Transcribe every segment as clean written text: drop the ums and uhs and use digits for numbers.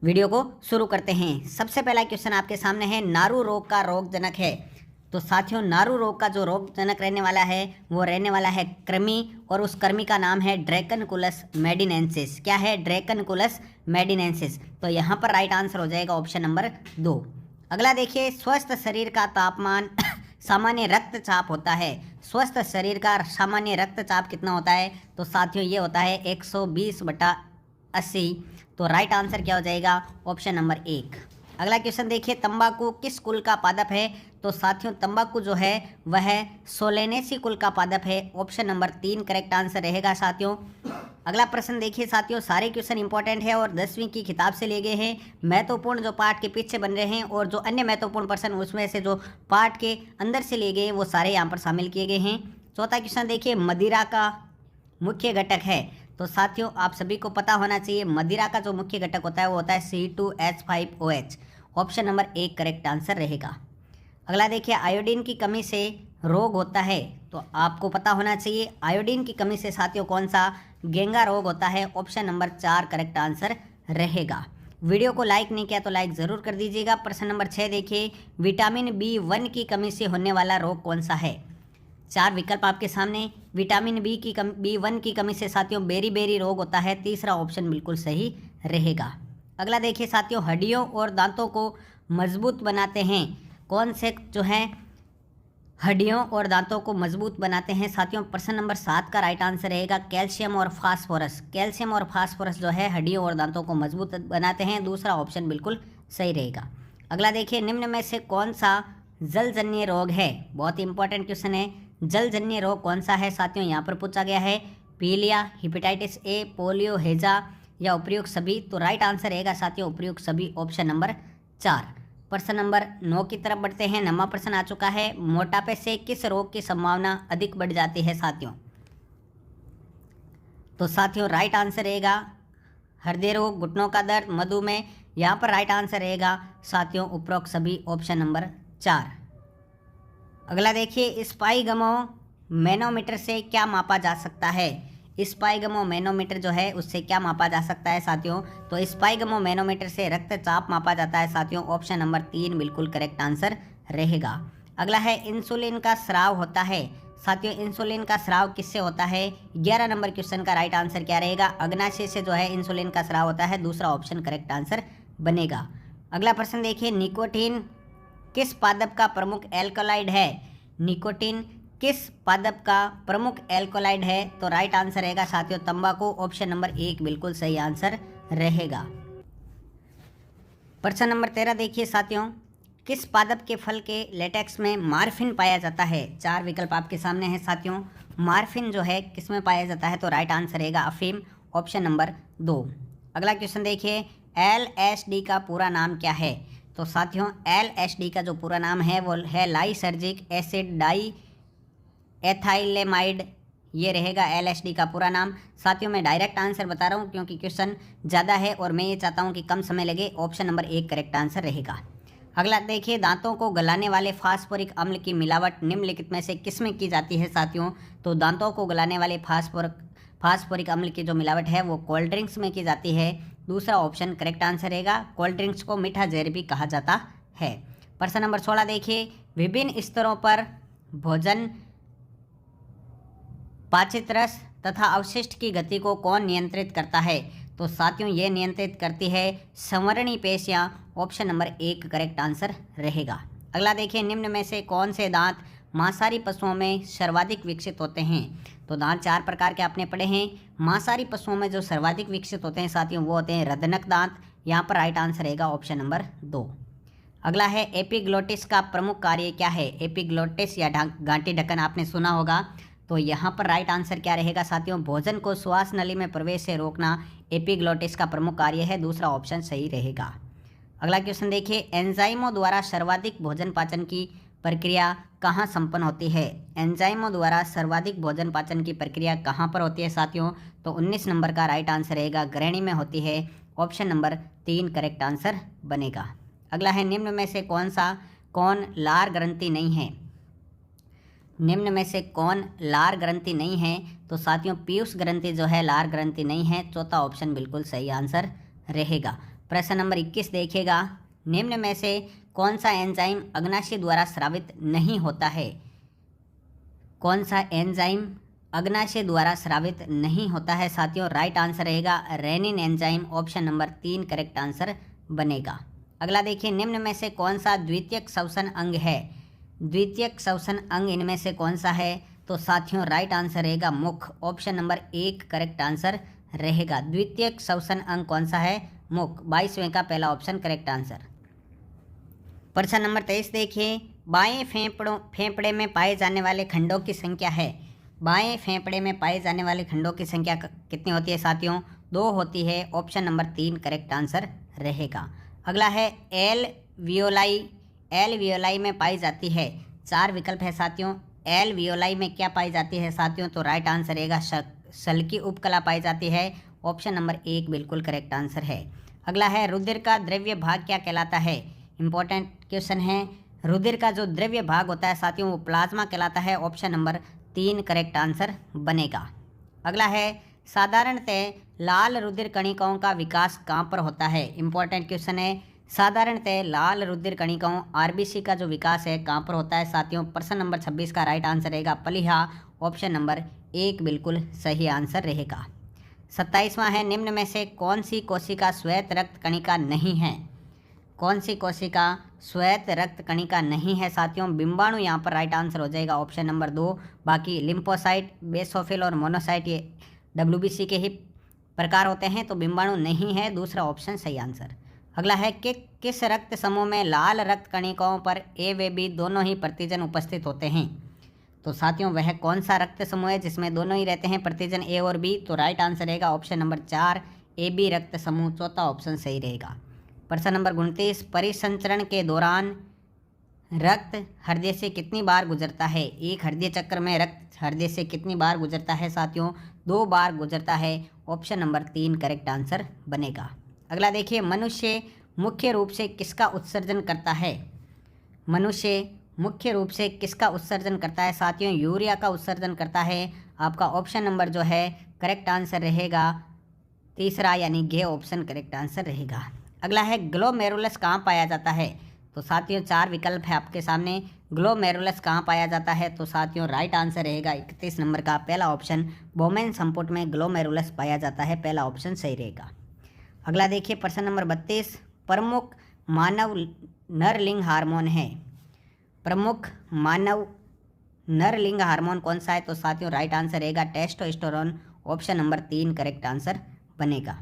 Video को शुरू करते हैं। सबसे पहला क्वेश्चन आपके सामने है, नारू रोग का रोगजनक है। तो साथियों, नारू रोग का जो रोगजनक रहने वाला है वो रहने वाला है कृमि, और उस कृमि का नाम है ड्रैकनकुलस मेडिनेंसिस। क्या है? ड्रैकनकुलस मेडिनेंसिस। तो यहाँ पर राइट आंसर हो जाएगा ऑप्शन नंबर 2। अगला देखिए, स्वस्थ शरीर का तापमान सामान्य रक्तचाप होता है। स्वस्थ शरीर का सामान्य रक्तचाप कितना होता है? तो साथियों ये होता है 120/80। तो राइट आंसर क्या हो जाएगा? Option number 1। अगला क्वेश्चन देखिए, तंबाकू किस कुल का पादप है? तो साथियों तंबाकू जो है वह सोलेनेसी कुल का पादप है। ऑप्शन नंबर 3 करेक्ट आंसर रहेगा साथियों। अगला प्रश्न देखिए साथियों, सारे क्वेश्चन इंपॉर्टेंट है और 10वीं की किताब से लिए गए हैं। महत्वपूर्ण जो पाठ के पीछे बन रहे हैं और जो अन्य महत्वपूर्ण प्रश्न उसमें से जो पाठ के अंदर से लिए गए वो सारे यहाँ पर शामिल किए गए हैं। चौथा क्वेश्चन देखिए, मदिरा का मुख्य घटक है। तो साथियों आप सभी को पता होना चाहिए, मदिरा का जो मुख्य घटक होता है वो होता है C2H5OH। Option number 1 correct answer रहेगा। अगला देखिए, आयोडीन की कमी से रोग होता है। तो आपको पता होना चाहिए आयोडीन की कमी से साथियों कौन सा? गेंगा रोग होता है। ऑप्शन नंबर 4 करेक्ट आंसर रहेगा। वीडियो को लाइक नहीं किया तो लाइक ज़रूर कर दीजिएगा। प्रश्न नंबर 6 देखिए, विटामिन B1 की कमी से होने वाला रोग कौन सा है? 4 विकल्प आपके सामने। विटामिन B1 की कमी से साथियों बेरी रोग होता है। तीसरा ऑप्शन बिल्कुल सही रहेगा। अगला देखिए साथियों, हड्डियों और दांतों को मजबूत बनाते हैं कौन से जो हैं हड्डियों और दांतों को मजबूत बनाते हैं? साथियों प्रश्न नंबर 7 का राइट आंसर रहेगा कैल्शियम और फास्फोरस। कैल्शियम और फास्फोरस जो है हड्डियों और दांतों को मजबूत बनाते हैं। दूसरा ऑप्शन बिल्कुल सही रहेगा। अगला देखिए, निम्न में से कौन सा जलजन्य रोग है? बहुत इंपॉर्टेंट क्वेश्चन है। जलजन्य रोग कौन सा है साथियों? यहाँ पर पूछा गया है पीलिया, हेपेटाइटिस ए, पोलियो, हैजा या उपयुक्त सभी। तो राइट आंसर रहेगा साथियों उपयुक्त सभी। Option number 4। प्रश्न नंबर 9 की तरफ बढ़ते हैं। 9वां प्रश्न आ चुका है, मोटापे से किस रोग की संभावना अधिक बढ़ जाती है साथियों? तो साथियों राइट आंसर रहेगा हृदय रोग, घुटनों का दर्द, मधुमेह। यहाँ पर राइट आंसर रहेगा साथियों उपरोक्त सभी। Option number 4। अगला देखिए, स्पाइगमो मैनोमीटर से क्या मापा जा सकता है? स्पाइगमो मैनोमीटर जो है उससे क्या मापा जा सकता है साथियों? तो स्पाइगमो मैनोमीटर से रक्तचाप मापा जाता है साथियों। ऑप्शन नंबर 3 बिल्कुल करेक्ट आंसर रहेगा। अगला है, इंसुलिन का स्राव होता है। साथियों इंसुलिन का स्राव किससे होता है? 11 नंबर क्वेश्चन का राइट आंसर क्या रहेगा? अग्नाशय से जो है इंसुलिन का स्राव होता है। दूसरा ऑप्शन करेक्ट आंसर बनेगा। अगला प्रश्न देखिए, निकोटीन किस पादप का प्रमुख एल्कोलाइड है? निकोटीन किस पादप का प्रमुख एल्कोलाइड है? तो राइट आंसर रहेगा साथियों तंबाकू। ऑप्शन नंबर 1 बिल्कुल सही आंसर रहेगा। प्रश्न नंबर 13 देखिए साथियों, किस पादप के फल के लेटेक्स में मार्फिन पाया जाता है? 4 विकल्प आपके सामने हैं साथियों। मार्फिन जो है किस में पाया जाता है? तो राइट आंसर रहेगा अफीम। Option number 2। अगला क्वेश्चन देखिए, LSD का पूरा नाम क्या है? तो साथियों LSD का जो पूरा नाम है वो है लाइसर्जिक एसिड डाई एथाइलेमाइड। ये रहेगा LSD का पूरा नाम। साथियों मैं डायरेक्ट आंसर बता रहा हूँ क्योंकि क्वेश्चन ज़्यादा है और मैं ये चाहता हूँ कि कम समय लगे। ऑप्शन नंबर 1 करेक्ट आंसर रहेगा। अगला देखिए, दांतों को गलाने वाले फास्फोरिक अम्ल की मिलावट निम्नलिखित में से किसमें की जाती है साथियों? तो दांतों को गलाने वाले फास्फोरिक अम्ल की जो मिलावट है वो कोल्ड ड्रिंक्स में की जाती है। दूसरा ऑप्शन करेक्ट आंसर रहेगा। कोल्ड ड्रिंक्स को मीठा जहर भी कहा जाता है। प्रश्न नंबर 16 देखिए, विभिन्न स्तरों पर भोजन, पाचित रस तथा अवशिष्ट की गति को कौन नियंत्रित करता है? तो साथियों ये नियंत्रित करती है संवरणी पेशियां। ऑप्शन नंबर 1 करेक्ट आंसर रहेगा। अगला देखिए, निम्न में से कौन से दांत मांसाहारी पशुओं में सर्वाधिक विकसित होते हैं? तो दांत 4 प्रकार के आपने पढ़े हैं। मांसाहारी पशुओं में जो सर्वाधिक विकसित होते हैं साथियों वो होते हैं रदनक दांत। यहाँ पर राइट आंसर रहेगा ऑप्शन नंबर 2। अगला है, एपिग्लोटिस का प्रमुख कार्य क्या है? एपिग्लोटिस या गांठी ढक्कन आपने सुना होगा। तो यहाँ पर राइट आंसर क्या रहेगा साथियों? भोजन को श्वास नली में प्रवेश से रोकना एपिग्लोटिस का प्रमुख कार्य है। दूसरा ऑप्शन सही रहेगा। अगला क्वेश्चन देखिए, एंजाइमों द्वारा सर्वाधिक भोजन पाचन की प्रक्रिया कहाँ संपन्न होती है? एंजाइमों द्वारा सर्वाधिक भोजन पाचन की प्रक्रिया कहाँ पर होती है साथियों? तो 19 नंबर का राइट आंसर रहेगा ग्रहणी में होती है। ऑप्शन नंबर 3 करेक्ट आंसर बनेगा। अगला है, निम्न में से कौन लार ग्रंथि नहीं है? निम्न में से कौन लार ग्रंथि नहीं है? तो साथियों पीयूष ग्रंथि जो है लार ग्रंथि नहीं है। चौथा ऑप्शन बिल्कुल सही आंसर रहेगा। प्रश्न नंबर 21 देखिएगा, निम्न में से कौन सा एंजाइम अग्नाशय द्वारा स्रावित नहीं होता है? कौन सा एंजाइम अग्नाशय द्वारा स्रावित नहीं होता है साथियों? राइट आंसर रहेगा renin enzyme, option number 3 correct answer बनेगा। अगला देखिए, निम्न में से कौन सा द्वितीयक श्वसन अंग है? द्वितीयक श्वसन अंग इनमें से कौन सा है? तो साथियों राइट आंसर रहेगा मुख, ऑप्शन नंबर 1 करेक्ट आंसर रहेगा। द्वितीयक श्वसन अंग कौन सा है? मुख। 22वें का पहला ऑप्शन करेक्ट आंसर। प्रश्न नंबर 23 देखिए, बाएं फेफड़े में पाए जाने वाले खंडों की संख्या है। बाएं फेफड़े में पाए जाने वाले खंडों की संख्या कितनी होती है साथियों? 2 होती है, ऑप्शन नंबर 3 करेक्ट आंसर रहेगा। अगला है एल वियोलाई। एल वियोलाई में पाई जाती है, 4 विकल्प है साथियों। एल वियोलाई में क्या पाई जाती है साथियों? तो राइट आंसर रहेगा सल्की उपकला पाई जाती है, ऑप्शन नंबर 1 बिल्कुल करेक्ट आंसर है। अगला है रुधिर का द्रव्य भाग क्या कहलाता है? इंपॉर्टेंट क्वेश्चन है। रुधिर का जो द्रव्य भाग होता है साथियों वो प्लाज्मा कहलाता है, ऑप्शन नंबर 3 करेक्ट आंसर बनेगा। अगला है साधारणतः लाल रुधिर कणिकाओं का विकास कहाँ पर होता है? इंपॉर्टेंट क्वेश्चन है। साधारणतः लाल रुधिर कणिकाओं आरबीसी का जो विकास है कहाँ पर होता है साथियों? प्रश्न नंबर 26 का राइट आंसर रहेगा पलिहा, ऑप्शन नंबर 1 बिल्कुल सही आंसर रहेगा। 27वां है, निम्न में से कौन सी कोशिका श्वेत रक्त कणिका नहीं है? कौन सी कोशिका श्वेत रक्त कणिका नहीं है साथियों? बिंबाणु यहाँ पर राइट आंसर हो जाएगा, ऑप्शन नंबर 2। बाकी लिम्फोसाइट, बेसोफिल और मोनोसाइट ये डब्ल्यूबीसी के ही प्रकार होते हैं, तो बिंबाणु नहीं है, दूसरा ऑप्शन सही आंसर। अगला है कि किस रक्त समूह में लाल रक्त कणिकाओं पर ए व बी दोनों ही प्रतिजन उपस्थित होते हैं? तो साथियों वह कौन सा रक्त समूह है जिसमें दोनों ही रहते हैं प्रतिजन ए और बी? तो राइट आंसर रहेगा ऑप्शन नंबर 4 ए बी रक्त समूह, चौथा ऑप्शन सही रहेगा। प्रश्न नंबर 29, परिसंचरण के दौरान रक्त हृदय से कितनी बार गुजरता है? एक हृदय चक्र में रक्त हृदय से कितनी बार गुजरता है साथियों? 2 बार गुजरता है, ऑप्शन नंबर 3 करेक्ट आंसर बनेगा। अगला देखिए, मनुष्य मुख्य रूप से किसका उत्सर्जन करता है? मनुष्य मुख्य रूप से किसका उत्सर्जन करता है साथियों? यूरिया का उत्सर्जन करता है। आपका ऑप्शन नंबर जो है करेक्ट आंसर रहेगा तीसरा, यानी गे ऑप्शन करेक्ट आंसर रहेगा। अगला है ग्लोमेरुलस कहाँ पाया जाता है? तो साथियों 4 विकल्प है आपके सामने। ग्लोमेरुलस कहाँ पाया जाता है? तो साथियों राइट आंसर रहेगा 31 नंबर का पहला ऑप्शन, बोमेन संपुट में ग्लोमेरुलस पाया जाता है, पहला ऑप्शन सही रहेगा। अगला देखिए प्रश्न नंबर 32, प्रमुख मानव नरलिंग हार्मोन है। प्रमुख मानव नरलिंग हार्मोन कौन सा है? तो साथियों राइट आंसर रहेगा testosterone, option number 3 correct answer बनेगा।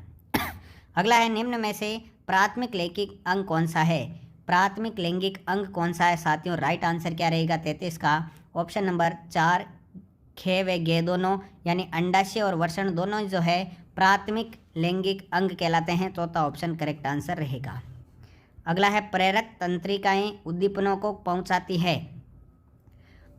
अगला है, निम्न में से प्राथमिक लैंगिक अंग कौन सा है? प्राथमिक लैंगिक अंग कौन सा है साथियों? राइट आंसर क्या रहेगा 33 का, ऑप्शन नंबर 4 खे व गे दोनों, यानी अंडाशय और वृषण दोनों जो है प्राथमिक लैंगिक अंग कहलाते हैं, चौथा ऑप्शन करेक्ट आंसर रहेगा। अगला है, प्रेरक तंत्रिकाएं उद्दीपनों को पहुंचाती है।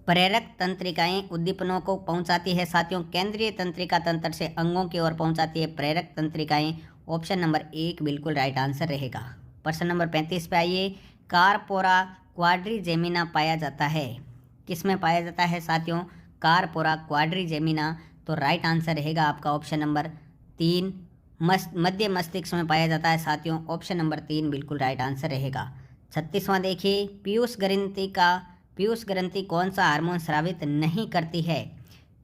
प्रेरक तंत्रिकाएं उद्दीपनों को पहुंचाती है साथियों, केंद्रीय तंत्रिका तंत्र से अंगों की ओर पहुंचाती है प्रेरक तंत्रिकाएं, ऑप्शन नंबर 1 बिल्कुल राइट आंसर रहेगा। प्रश्न नंबर 35 पे आइए, कारपोरा क्वाड्रिजेमिना पाया जाता है। किस में पाया जाता है साथियों? कारपोरा क्वाड्रिजेमिना, तो राइट आंसर रहेगा आपका ऑप्शन नंबर 3 मध्य मस्तिष्क में पाया जाता है साथियों, ऑप्शन नंबर 3 बिल्कुल राइट आंसर रहेगा। 36वां देखिए, पीयूष ग्रंथि कौन सा हार्मोन स्रावित नहीं करती है?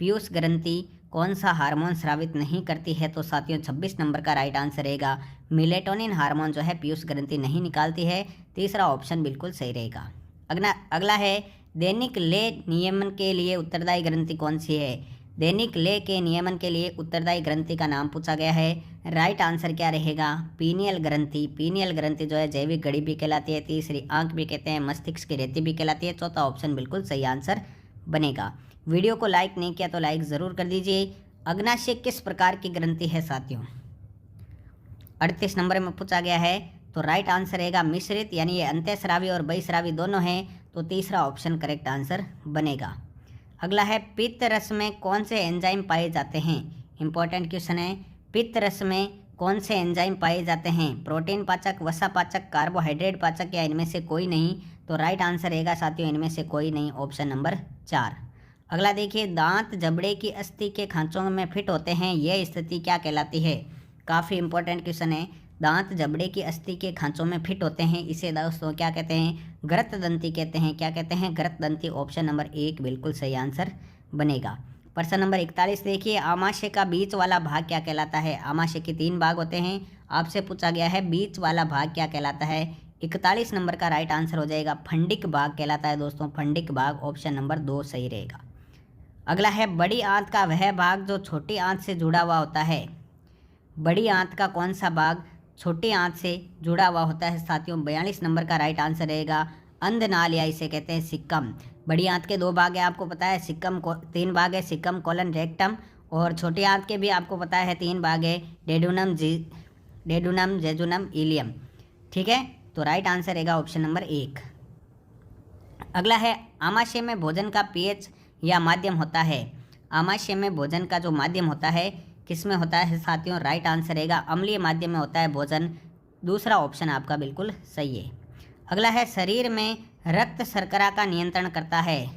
पीयूष ग्रंथि कौन सा हार्मोन स्रावित नहीं करती है? तो साथियों 26 नंबर का राइट आंसर रहेगा मिलेटोनिन हार्मोन जो है पीयूष ग्रंथि नहीं निकालती है, तीसरा ऑप्शन बिल्कुल सही रहेगा। अगला है, दैनिक ले नियमन के लिए उत्तरदायी ग्रंथि कौन सी है? दैनिक ले के नियमन के लिए उत्तरदायी ग्रंथि का नाम पूछा गया है, राइट आंसर क्या रहेगा? पीनियल ग्रंथि। पीनियल ग्रंथि जो है जैविक घड़ी भी कहलाती है, तीसरी आंख भी कहते हैं, मस्तिष्क की रेती भी कहलाती है, चौथा ऑप्शन बिल्कुल सही आंसर बनेगा। वीडियो को लाइक नहीं किया तो लाइक ज़रूर कर दीजिए। अग्नाशय किस प्रकार की ग्रंथि है साथियों? 38 नंबर में पूछा गया है, तो राइट आंसर रहेगा मिश्रित, यानी ये अंतःस्रावी और बहिस्रावी दोनों हैं, तो तीसरा ऑप्शन करेक्ट आंसर बनेगा। अगला है, पित्त रस में कौन से एंजाइम पाए जाते हैं? इंपॉर्टेंट क्वेश्चन है, पित्त रस में कौन से एंजाइम पाए जाते हैं? प्रोटीन पाचक, वसा पाचक, कार्बोहाइड्रेट पाचक, या इनमें से कोई नहीं? तो राइट आंसर रहेगा साथियों इनमें से कोई नहीं, ऑप्शन नंबर 4। अगला देखिए, दांत जबड़े की अस्थि के खांचों में फिट होते हैं, यह स्थिति क्या कहलाती है? काफ़ी इंपॉर्टेंट क्वेश्चन है। दांत जबड़े की अस्थि के खांचों में फिट होते हैं, इसे दोस्तों क्या कहते हैं? गृत्तदंती कहते हैं। क्या कहते हैं? गृत्तदंती। ऑप्शन नंबर 1 बिल्कुल सही आंसर बनेगा। प्रश्न नंबर 41 देखिए, आमाशय का बीच वाला भाग क्या कहलाता है? आमाशय के 3 भाग होते हैं, आपसे पूछा गया है बीच वाला भाग क्या कहलाता है? 41 नंबर का राइट आंसर हो जाएगा फंडिक भाग कहलाता है दोस्तों, फंडिक भाग। ऑप्शन नंबर 2 सही रहेगा। अगला है, बड़ी आंत का वह भाग जो छोटी आंत से जुड़ा हुआ होता है। बड़ी आंत का कौन सा भाग छोटी आंत से जुड़ा हुआ होता है साथियों? 42 नंबर का राइट आंसर रहेगा अंधनाल, या इसे कहते हैं सिक्कम। बड़ी आंत के 2 भाग है, आपको पता है। सिक्कम को 3 भाग है, सिक्कम कोलन रेक्टम। और छोटी आंत के भी आपको पता है 3 भाग है, डेडुनम जेजुनम इलियम। ठीक है, तो राइट आंसर रहेगा ऑप्शन नंबर 1। अगला है, आमाशय में भोजन का पीएच या माध्यम होता है। आमाशय में भोजन का जो माध्यम होता है किस में होता है साथियों? राइट आंसर रहेगा अम्लीय माध्यम में होता है भोजन। दूसरा ऑप्शन आपका बिल्कुल सही है। अगला है, शरीर में रक्त शर्करा का नियंत्रण करता है।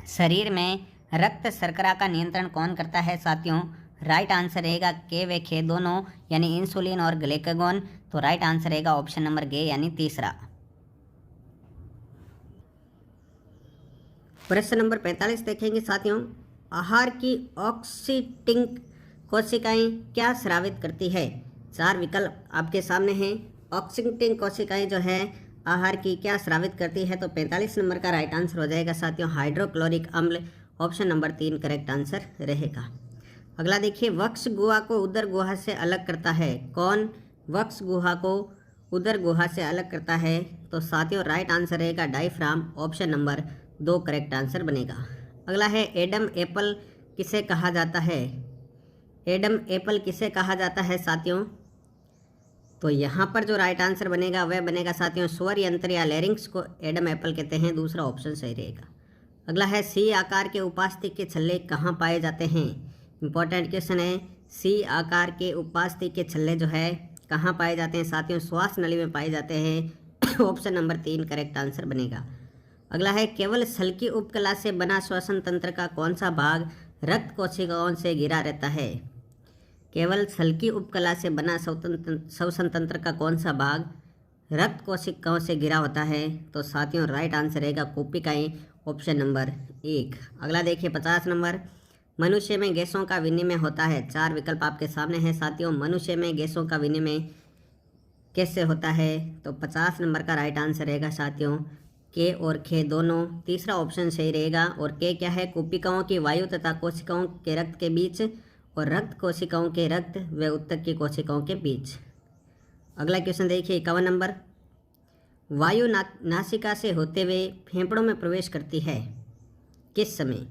शरीर में रक्त शर्करा का नियंत्रण कौन करता है साथियों? राइट आंसर रहेगा के व खे दोनों, यानी इंसुलिन और ग्लूकागोन। तो राइट आंसर रहेगा ऑप्शन नंबर गे, यानी तीसरा। प्रश्न नंबर 45 देखेंगे साथियों, आहार की ऑक्सीटिंग कोशिकाएं क्या स्रावित करती है? 4 विकल्प आपके सामने हैं। ऑक्सीटिंग कोशिकाएं जो है आहार की क्या स्रावित करती है? तो 45 नंबर का राइट आंसर हो जाएगा साथियों हाइड्रोक्लोरिक अम्ल। ऑप्शन नंबर 3 करेक्ट आंसर रहेगा। अगला देखिए, वक्ष गुहा को उदर गुहा से अलग करता है कौन? वक्ष गुहा को उदर गुहा से अलग करता है तो साथियों राइट आंसर रहेगा diaphragm. Option number 2 correct answer बनेगा। अगला है, एडम एप्पल किसे कहा जाता है? एडम एप्पल किसे कहा जाता है साथियों? तो यहाँ पर जो राइट आंसर बनेगा वह बनेगा साथियों स्वर यंत्र या लैरिंक्स को एडम एप्पल कहते हैं। दूसरा ऑप्शन सही रहेगा। अगला है, सी आकार के उपास्थि के छल्ले कहाँ पाए जाते हैं? इंपॉर्टेंट क्वेश्चन है। सी आकार के उपास्थि के छल्ले जो है कहाँ पाए जाते हैं साथियों? श्वास नली में पाए जाते हैं। ऑप्शन नंबर 3 करेक्ट आंसर बनेगा। अगला है, केवल शल्की उपकला से बना श्वसन तंत्र का कौन सा भाग रक्त कोशिकाओं से घिरा रहता है? केवल शल्की उपकला से बना श्वसन तंत्र का कौन सा भाग रक्त कोशिकाओं से घिरा होता है? तो साथियों राइट आंसर रहेगा कोशिकाएं। Option number 1। अगला देखिए 50 नंबर, मनुष्य में गैसों का विनिमय होता है। 4 विकल्प आपके सामने हैं साथियों। मनुष्य में गैसों का विनिमय कैसे होता है? तो 50 नंबर का राइट आंसर रहेगा साथियों के और खे दोनों। तीसरा ऑप्शन सही रहेगा। और के क्या है? कोशिकाओं की वायु तथा कोशिकाओं के रक्त के बीच, और रक्त कोशिकाओं के रक्त व उत्तक की कोशिकाओं के बीच। अगला क्वेश्चन देखिए 51 नंबर, वायु नासिका से होते हुए फेफड़ों में प्रवेश करती है किस समय?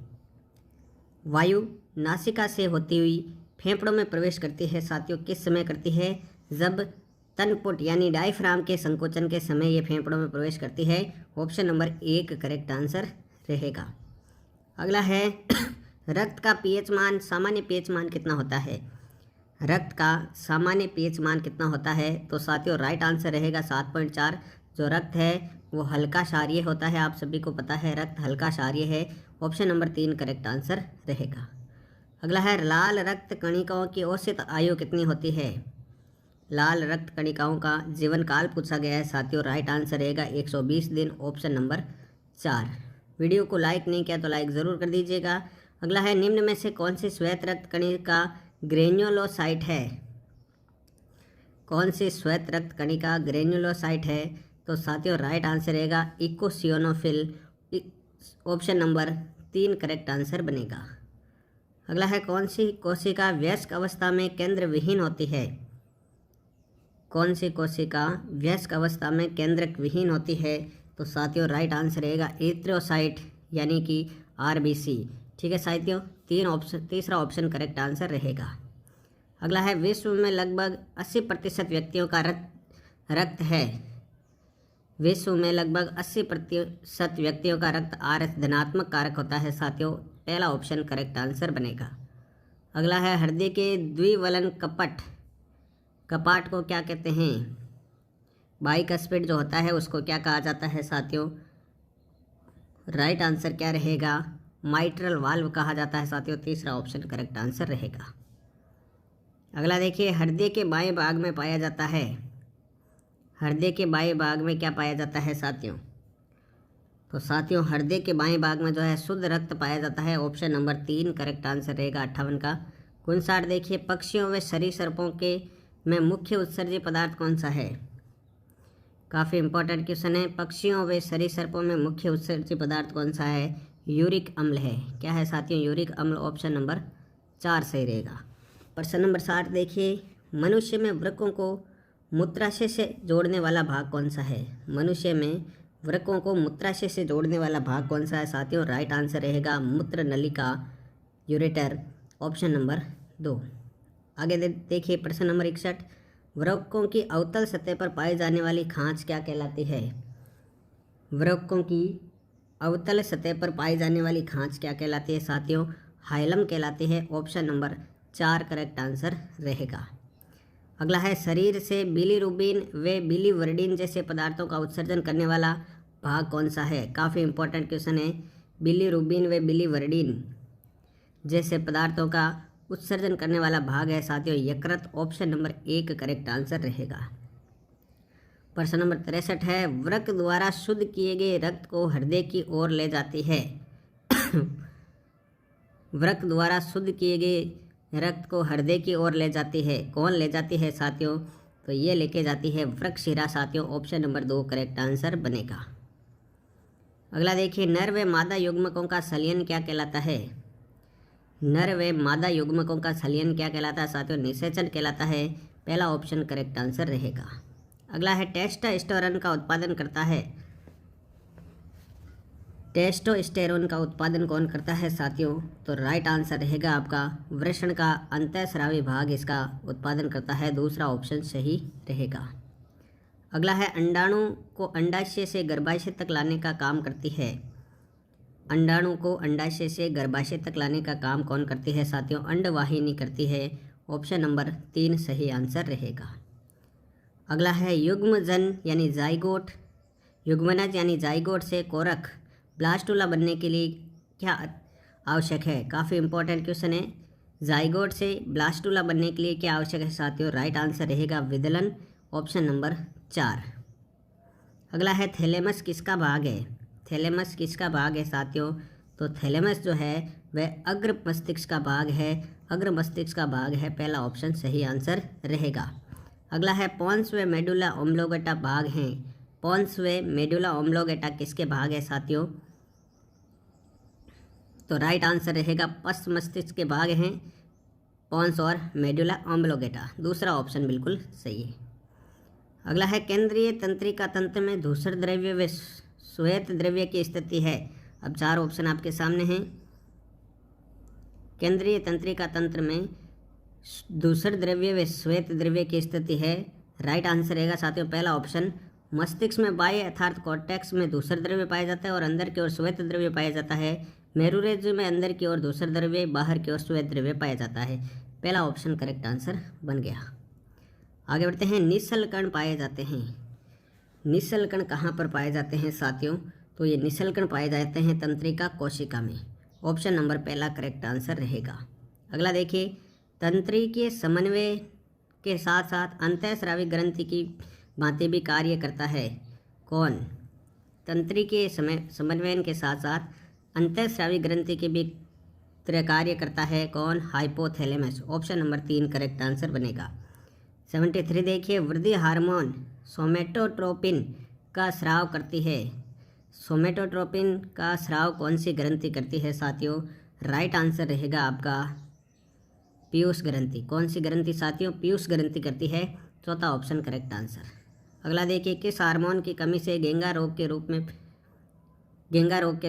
वायु नासिका से होती हुई फेफड़ों में प्रवेश करती है साथियों किस समय करती है? जब तनपुट यानी डायफ्राम के संकोचन के समय ये फेफड़ों में प्रवेश करती है। ऑप्शन नंबर 1 करेक्ट आंसर रहेगा। अगला है रक्त का पीएच मान, सामान्य पीएच मान कितना होता है? रक्त का सामान्य पीएच मान कितना होता है? तो साथियों राइट आंसर रहेगा 7.4। जो रक्त है वो हल्का क्षारीय होता है, आप सभी को पता है रक्त हल्का क्षारीय है। ऑप्शन नंबर 3 करेक्ट आंसर रहेगा। अगला है, लाल रक्त कणिकाओं की औसत आयु कितनी होती है? लाल रक्त कणिकाओं का जीवन काल पूछा गया है साथियों। राइट आंसर रहेगा 120 दिन। Option number 4। वीडियो को लाइक नहीं किया तो लाइक ज़रूर कर दीजिएगा। अगला है, निम्न में से कौन सी श्वेत रक्त कणिका ग्रेन्युलोसाइट है? कौन सी श्वेत रक्त कणिका ग्रेन्युलोसाइट है? तो साथियों राइट आंसर रहेगा इकोसियोनोफिल। ऑप्शन नंबर 3 करेक्ट आंसर बनेगा। अगला है, कौन सी कोशिका वयस्क अवस्था में केंद्र विहीन होती है? कौन सी कोशिका वयस्क अवस्था में केंद्रक विहीन होती है? तो साथियों राइट आंसर रहेगा एरिथ्रोसाइट यानी कि आरबीसी। ठीक है साथियों, तीसरा ऑप्शन करेक्ट आंसर रहेगा। अगला है, विश्व में लगभग 80% व्यक्तियों का रक्त है। विश्व में लगभग 80% व्यक्तियों का रक्त आरएस धनात्मक कारक होता है साथियों। पहला ऑप्शन करेक्ट आंसर बनेगा। अगला है, हृदय के द्विवलन कपाट को क्या कहते हैं? बाइकस्पिड जो होता है उसको क्या कहा जाता है साथियों? राइट आंसर क्या रहेगा? माइट्रल वाल्व कहा जाता है साथियों। तीसरा ऑप्शन करेक्ट आंसर रहेगा। अगला देखिए, हृदय के बाएं भाग में पाया जाता है। हृदय के बाएं भाग में क्या पाया जाता है साथियों? तो साथियों, हृदय के बाएं भाग में जो है शुद्ध रक्त पाया जाता है। ऑप्शन नंबर 3 करेक्ट आंसर रहेगा 58 का। 59 देखिए, पक्षियों व सरीसृपों के में मुख्य उत्सर्जी पदार्थ कौन सा है? काफ़ी इंपॉर्टेंट क्वेश्चन है। पक्षियों व सरीसृपों में मुख्य उत्सर्जी पदार्थ कौन सा है? यूरिक अम्ल है। क्या है साथियों? यूरिक अम्ल। ऑप्शन नंबर 4 सही रहेगा। प्रश्न नंबर 60 देखिए, मनुष्य में वृक्कों को मूत्राशय से जोड़ने वाला भाग कौन सा है? मनुष्य में वृक्कों को मूत्राशय से जोड़ने वाला भाग कौन सा है साथियों? राइट आंसर रहेगा मूत्र नलिका, यूरेटर। Option number 2। आगे देखिए प्रश्न नंबर 61, वृक्कों की अवतल सतह पर पाई जाने वाली खांच क्या कहलाती है? वृक्कों की अवतल सतह पर पाई जाने वाली खांच क्या कहलाती है साथियों? हाइलम कहलाती है। ऑप्शन नंबर 4 करेक्ट आंसर रहेगा। अगला है, शरीर से बिलीरुबिन व बिलीवर्डिन जैसे पदार्थों का उत्सर्जन करने वाला भाग कौन सा है? काफ़ी इंपॉर्टेंट क्वेश्चन है। बिलीरुबिन व बिलीवर्डिन जैसे पदार्थों का उत्सर्जन करने वाला भाग है साथियों यकृत। ऑप्शन नंबर 1 करेक्ट आंसर रहेगा। प्रश्न नंबर 63 है, वृक्क द्वारा शुद्ध किए गए रक्त को हृदय की ओर ले जाती है। वृक्क द्वारा शुद्ध किए गए रक्त को हृदय की ओर ले जाती है। कौन ले जाती है साथियों? तो ये लेके जाती है वृक्कशिरा साथियों। ऑप्शन नंबर 2 करेक्ट आंसर बनेगा। अगला देखिए, नर व मादा युग्मकों का संलयन क्या कहलाता है? नर व मादा युग्मकों का संलयन क्या कहलाता है साथियों? निषेचन कहलाता है। पहला ऑप्शन करेक्ट आंसर रहेगा। अगला है, टेस्टोस्टेरोन का उत्पादन करता है। टेस्टोस्टेरोन का उत्पादन कौन करता है साथियों? तो राइट आंसर रहेगा आपका वृषण का अंतःस्रावी भाग इसका उत्पादन करता है। दूसरा ऑप्शन सही रहेगा। अगला है, अंडाणु को अंडाशय से गर्भाशय तक लाने का काम करती है। अंडाणु को अंडाशय से गर्भाशय तक लाने का काम कौन करती है साथियों? अंडवाहिनी करती है। ऑप्शन नंबर 3 सही आंसर रहेगा। अगला है, युग्मजन यानी जाइगोट, युग्मनज यानी जाइगोट से कोरक ब्लास्टुला बनने के लिए क्या आवश्यक है? काफ़ी इंपॉर्टेंट क्वेश्चन है। जाइगोट से ब्लास्टुला बनने के लिए क्या आवश्यक है साथियों? राइट आंसर रहेगा विदलन। Option number 4। अगला है, थैलेमस किसका भाग है? थैलेमस किसका भाग है साथियों? तो थैलेमस जो है वह अग्र मस्तिष्क का भाग है। अग्र मस्तिष्क का भाग है। पहला ऑप्शन सही आंसर रहेगा। अगला है, पोन्स व मेडुला ओम्ब्लोगेटा भाग हैं। पोन्स व मेडुला ओम्ब्लोगेटा किसके भाग है साथियों? तो राइट आंसर रहेगा पश्च मस्तिष्क के भाग हैं पोन्स और मेडुला ओम्ब्लोगेटा। दूसरा ऑप्शन बिल्कुल सही है। अगला है, केंद्रीय तंत्रिका तंत्र में धूसर द्रव्य व श्वेत द्रव्य की स्थिति है। अब 4 ऑप्शन आपके सामने हैं। केंद्रीय तंत्रिका तंत्र में धूसर द्रव्य व श्वेत द्रव्य की स्थिति है। राइट आंसर रहेगा साथियों पहला ऑप्शन। मस्तिष्क में बाह्य अर्थात कॉर्टेक्स में धूसर द्रव्य पाया जाता है और अंदर की ओर श्वेत द्रव्य पाया जाता है। मेरुरज्जु में अंदर की ओर धूसर द्रव्य, बाहर की ओर श्वेत द्रव्य पाया जाता है। पहला ऑप्शन करेक्ट आंसर बन गया। आगे बढ़ते हैं, निश्चल कण पाए जाते हैं। निश्चल कण कहाँ पर पाए जाते हैं साथियों? तो ये निश्चल कण पाए जाते हैं तंत्रिका कोशिका में। ऑप्शन नंबर पहला करेक्ट आंसर रहेगा। अगला देखिए, तंत्रिकीय समन्वय के साथ साथ अंतःस्रावी ग्रंथि की भांति भी कार्य करता है। कौन? तंत्रिकीय समन्वयन के साथ साथ अंतःस्रावी ग्रंथि के भी कार्य करता है। कौन? Hypothalamus. Option number 3 correct answer बनेगा। 73 देखिए, वृद्धि हार्मोन सोमेटोट्रोपिन का स्राव करती है। सोमेटोट्रोपिन का स्राव कौन सी ग्रंथि करती है साथियों? राइट आंसर रहेगा आपका पीयूष ग्रंथि। कौन सी ग्रंथि साथियों? पीयूष ग्रंथि करती है। चौथा ऑप्शन करेक्ट आंसर। अगला देखिए, किस हार्मोन की कमी से गेंगा रोग के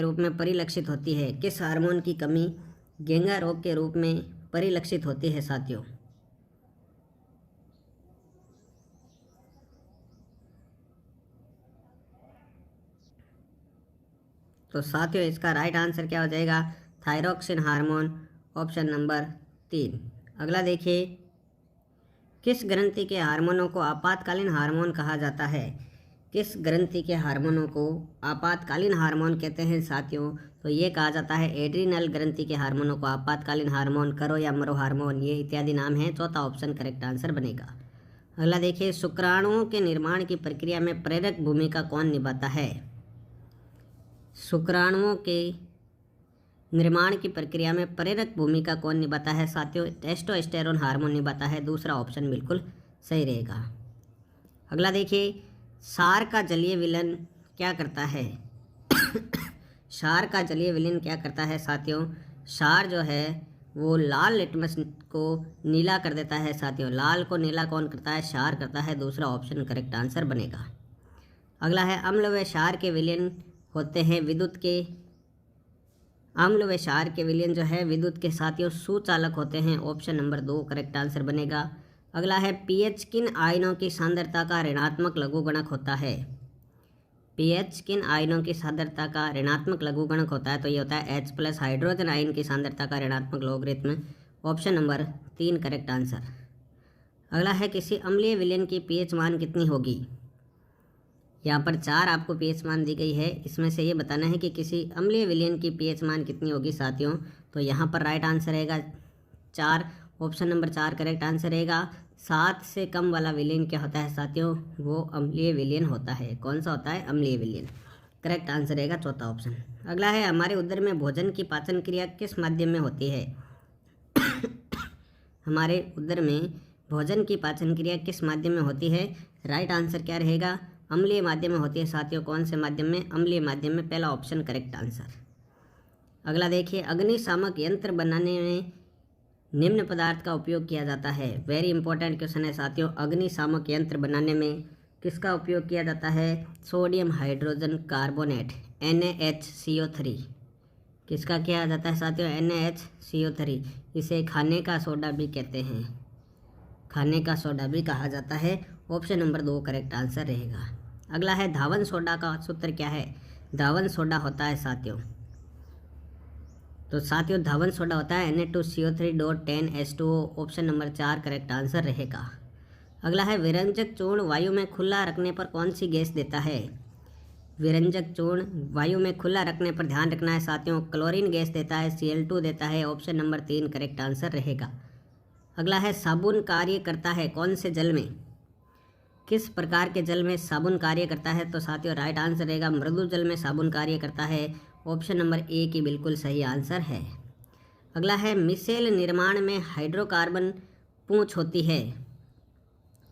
रूप में परिलक्षित होती है? किस हार्मोन की कमी गेंगा रोग के रूप में परिलक्षित होती है साथियों? तो साथियों इसका राइट आंसर क्या हो जाएगा? Thyroxine hormone. Option number 3। अगला देखिए, किस ग्रंथि के हार्मोनों को आपातकालीन हार्मोन कहा जाता है? किस ग्रंथि के हार्मोनों को आपातकालीन हार्मोन कहते हैं साथियों? तो ये कहा जाता है एड्रीनल ग्रंथि के हार्मोनों को आपातकालीन हार्मोन, करो या मरो हार्मोन, ये इत्यादि नाम है। चौथा ऑप्शन करेक्ट आंसर बनेगा। अगला देखिए, शुक्राणुओं के निर्माण की प्रक्रिया में प्रेरक भूमिका कौन निभाता है? शुक्राणुओं के निर्माण की प्रक्रिया में प्रेरक भूमिका कौन निभाता है? साथियों, टेस्टोस्टेरोन हार्मोन निभाता है। दूसरा ऑप्शन बिल्कुल सही रहेगा। अगला देखिए, क्षार का जलीय विलयन क्या करता है? क्षार का जलीय विलयन क्या करता है? साथियों, क्षार जो है वो लाल लिटमस को नीला कर देता है। साथियों, लाल को नीला कौन करता है? क्षार करता है। दूसरा ऑप्शन करेक्ट आंसर बनेगा। अगला है, अम्ल व क्षार के विलयन होते हैं विद्युत के, अम्ल व क्षार के विलयन जो है विद्युत के साथियों सुचालक होते हैं। ऑप्शन नंबर 2 करेक्ट आंसर बनेगा। अगला है, पीएच किन आयनों की सांद्रता का ऋणात्मक लघुगणक होता है? पीएच किन आयनों की सांद्रता का ऋणात्मक लघुगणक होता है? तो ये होता है H+ हाइड्रोजन आयन की सांद्रता का ऋणात्मक logarithm. Option number 3 correct answer. अगला है, किसी अम्लीय विलयन की पीएच मान कितनी होगी? यहाँ पर 4 आपको पीएच मान दी गई है, इसमें से ये बताना है कि किसी अम्लीय विलयन की पीएच मान कितनी होगी। साथियों, तो यहाँ पर राइट आंसर रहेगा 4। ऑप्शन नंबर 4 करेक्ट आंसर रहेगा। 7 से कम वाला विलयन क्या होता है? साथियों, वो अम्लीय विलयन होता है। कौन सा होता है? अम्लीय विलयन। करेक्ट आंसर रहेगा चौथा ऑप्शन। अगला है, हमारे उदर में भोजन की पाचन क्रिया किस माध्यम में होती है? हमारे उदर में भोजन की पाचन क्रिया किस माध्यम में होती है? राइट आंसर क्या रहेगा? अम्लीय माध्यम में होती है। साथियों, कौन से माध्यम में? अम्लीय माध्यम में। पहला ऑप्शन करेक्ट आंसर। अगला देखिए, अग्निशामक यंत्र बनाने में निम्न पदार्थ का उपयोग किया जाता है। वेरी इंपॉर्टेंट क्वेश्चन है साथियों। अग्निशामक यंत्र बनाने में किसका उपयोग किया जाता है? Sodium hydrogen carbonate NaHCO3। किसका किया जाता है साथियों? NaHCO3। इसे खाने का सोडा भी कहते हैं, खाने का सोडा भी कहा जाता है। ऑप्शन नंबर 2 करेक्ट आंसर रहेगा। अगला है, धावन सोडा का सूत्र क्या है? धावन सोडा होता है साथियों, तो साथियों धावन सोडा होता है Na2CO3.10H2O। Option number 4 correct answer रहेगा। अगला है, विरंजक चूर्ण वायु में खुला रखने पर कौन सी गैस देता है? विरंजक चूर्ण वायु में खुला रखने पर ध्यान रखना है साथियों, क्लोरीन गैस देता है, Cl2 देता है। ऑप्शन नंबर 3 करेक्ट आंसर रहेगा। अगला है, साबुन कार्य करता है कौन से जल में? किस प्रकार के जल में साबुन कार्य करता है? तो साथियों राइट आंसर रहेगा मृदु जल में साबुन कार्य करता है। ऑप्शन नंबर 1 ही बिल्कुल सही आंसर है। अगला है, मिसेल निर्माण में हाइड्रोकार्बन पूंछ होती है,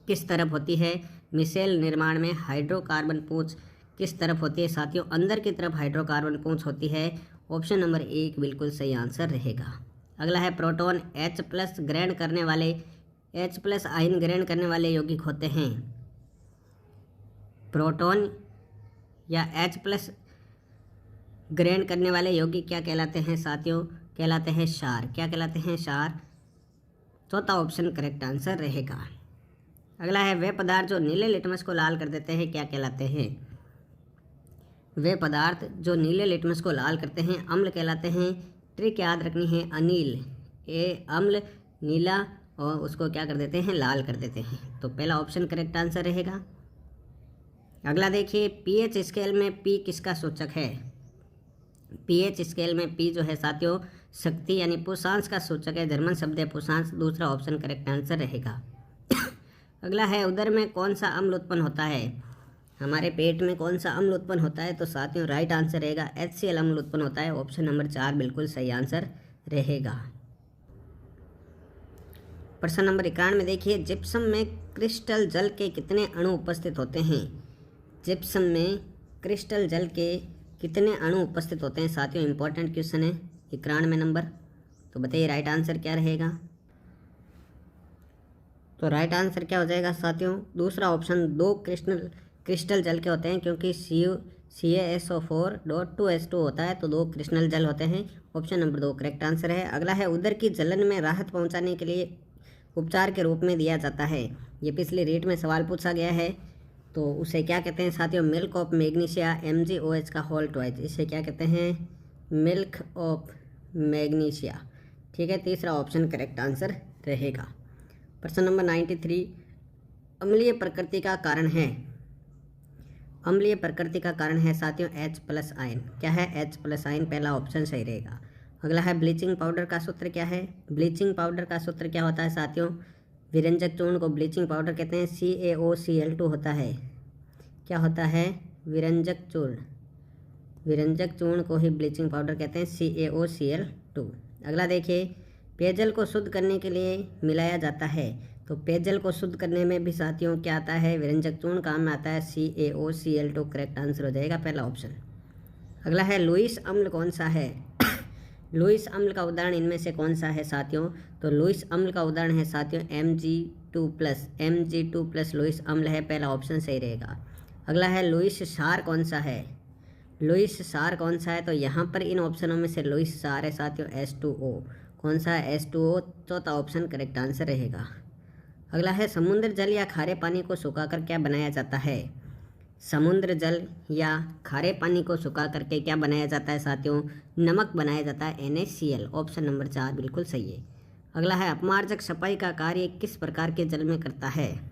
किस तरफ होती है? मिसेल निर्माण में हाइड्रोकार्बन पूंछ किस तरफ होती है? साथियों, अंदर की तरफ हाइड्रोकार्बन पूंछ होती है। ऑप्शन नंबर 1 बिल्कुल सही आंसर रहेगा। अगला है, प्रोटॉन H+ ग्रहण करने वाले, H+ आयन ग्रहण करने वाले यौगिक होते हैं। प्रोटॉन या H+ ग्रहण करने वाले यौगिक क्या कहलाते हैं साथियों? कहलाते हैं क्षार। क्या कहलाते हैं? क्षार। चौथा ऑप्शन करेक्ट आंसर रहेगा। अगला है, वे पदार्थ जो नीले लिटमस को लाल कर देते हैं क्या कहलाते हैं? वे पदार्थ जो नीले लिटमस को लाल करते हैं अम्ल कहलाते हैं। ट्रिक याद रखनी है, अनिल ए अम्ल, नीला, और उसको क्या कर देते हैं? लाल कर देते हैं। तो पहला ऑप्शन करेक्ट आंसर रहेगा। अगला देखिए, पीएच स्केल में P किसका सूचक है? पीएच स्केल में P जो है साथियों शक्ति यानी पुरुषांश का सूचक है। जर्मन शब्द है पुरुषांश। दूसरा ऑप्शन करेक्ट आंसर रहेगा। अगला है, उदर में कौन सा अम्ल उत्पन्न होता है? हमारे पेट में कौन सा अम्ल उत्पन्न होता है? तो साथियों राइट आंसर रहेगा HCl अम्ल उत्पन्न होता है। ऑप्शन नंबर 4 बिल्कुल सही आंसर रहेगा। प्रश्न नंबर 91 में देखिए, जिप्सम में क्रिस्टल जल के कितने अणु उपस्थित होते हैं? जिप्सम में क्रिस्टल जल के कितने अणु उपस्थित होते हैं? साथियों इंपॉर्टेंट क्वेश्चन है 91 नंबर। तो बताइए राइट आंसर क्या रहेगा? तो राइट आंसर क्या हो जाएगा साथियों? दूसरा ऑप्शन 2 क्रिस्टल जल के होते हैं, क्योंकि CaSO4.2H2 होता है, तो 2 क्रिस्टल जल होते हैं। ऑप्शन नंबर 2 करेक्ट आंसर है। अगला है, उदर की जलन में राहत पहुंचाने के लिए उपचार के रूप में दिया जाता है। ये पिछले रीट में सवाल पूछा गया है, तो उसे क्या कहते हैं साथियों? मिल्क ऑफ मैग्नीशिया, MgOH का होल ट्वाइस। इसे क्या कहते हैं? Milk of magnesia. ठीक है, तीसरा ऑप्शन करेक्ट आंसर रहेगा। प्रश्न नंबर 93, अम्लीय प्रकृति का कारण है। अम्लीय प्रकृति का कारण है साथियों H+ आयन। क्या है? H+ आयन, पहला ऑप्शन सही रहेगा। अगला है ब्लीचिंग पाउडर का सूत्र क्या है? ब्लीचिंग पाउडर का सूत्र क्या होता है साथियों? विरंजक चूर्ण को ब्लीचिंग पाउडर कहते हैं, CaOCl2 होता है। क्या होता है? विरंजक चूर्ण को ही ब्लीचिंग पाउडर कहते हैं, CaOCl2। अगला देखिए, पेयजल को शुद्ध करने के लिए मिलाया जाता है, तो पेयजल को शुद्ध करने में भी साथियों क्या आता है? विरंजक चूर्ण काम में आता है, CaOCl2 करेक्ट आंसर हो जाएगा, पहला ऑप्शन। अगला है लुईस अम्ल कौन सा है? लुईस अम्ल का उदाहरण इनमें से कौन सा है साथियों? तो लुईस अम्ल का उदाहरण है साथियों Mg2+ लुईस अम्ल है, पहला ऑप्शन सही रहेगा। अगला है लुईस क्षार कौन सा है? लुईस क्षार कौन सा है? तो यहाँ पर इन ऑप्शनों में से लुईस क्षार है साथियों H2O। कौन सा है? H2O, चौथा ऑप्शन करेक्ट आंसर रहेगा। अगला है समुद्र जल या खारे पानी को सुखाकर क्या बनाया जाता है? समुद्र जल या खारे पानी को सुखा करके क्या बनाया जाता है साथियों? नमक बनाया जाता है, NaCl, ऑप्शन नंबर 4 बिल्कुल सही है। अगला है अपमार्जक सफाई का कार्य किस प्रकार के जल में करता है?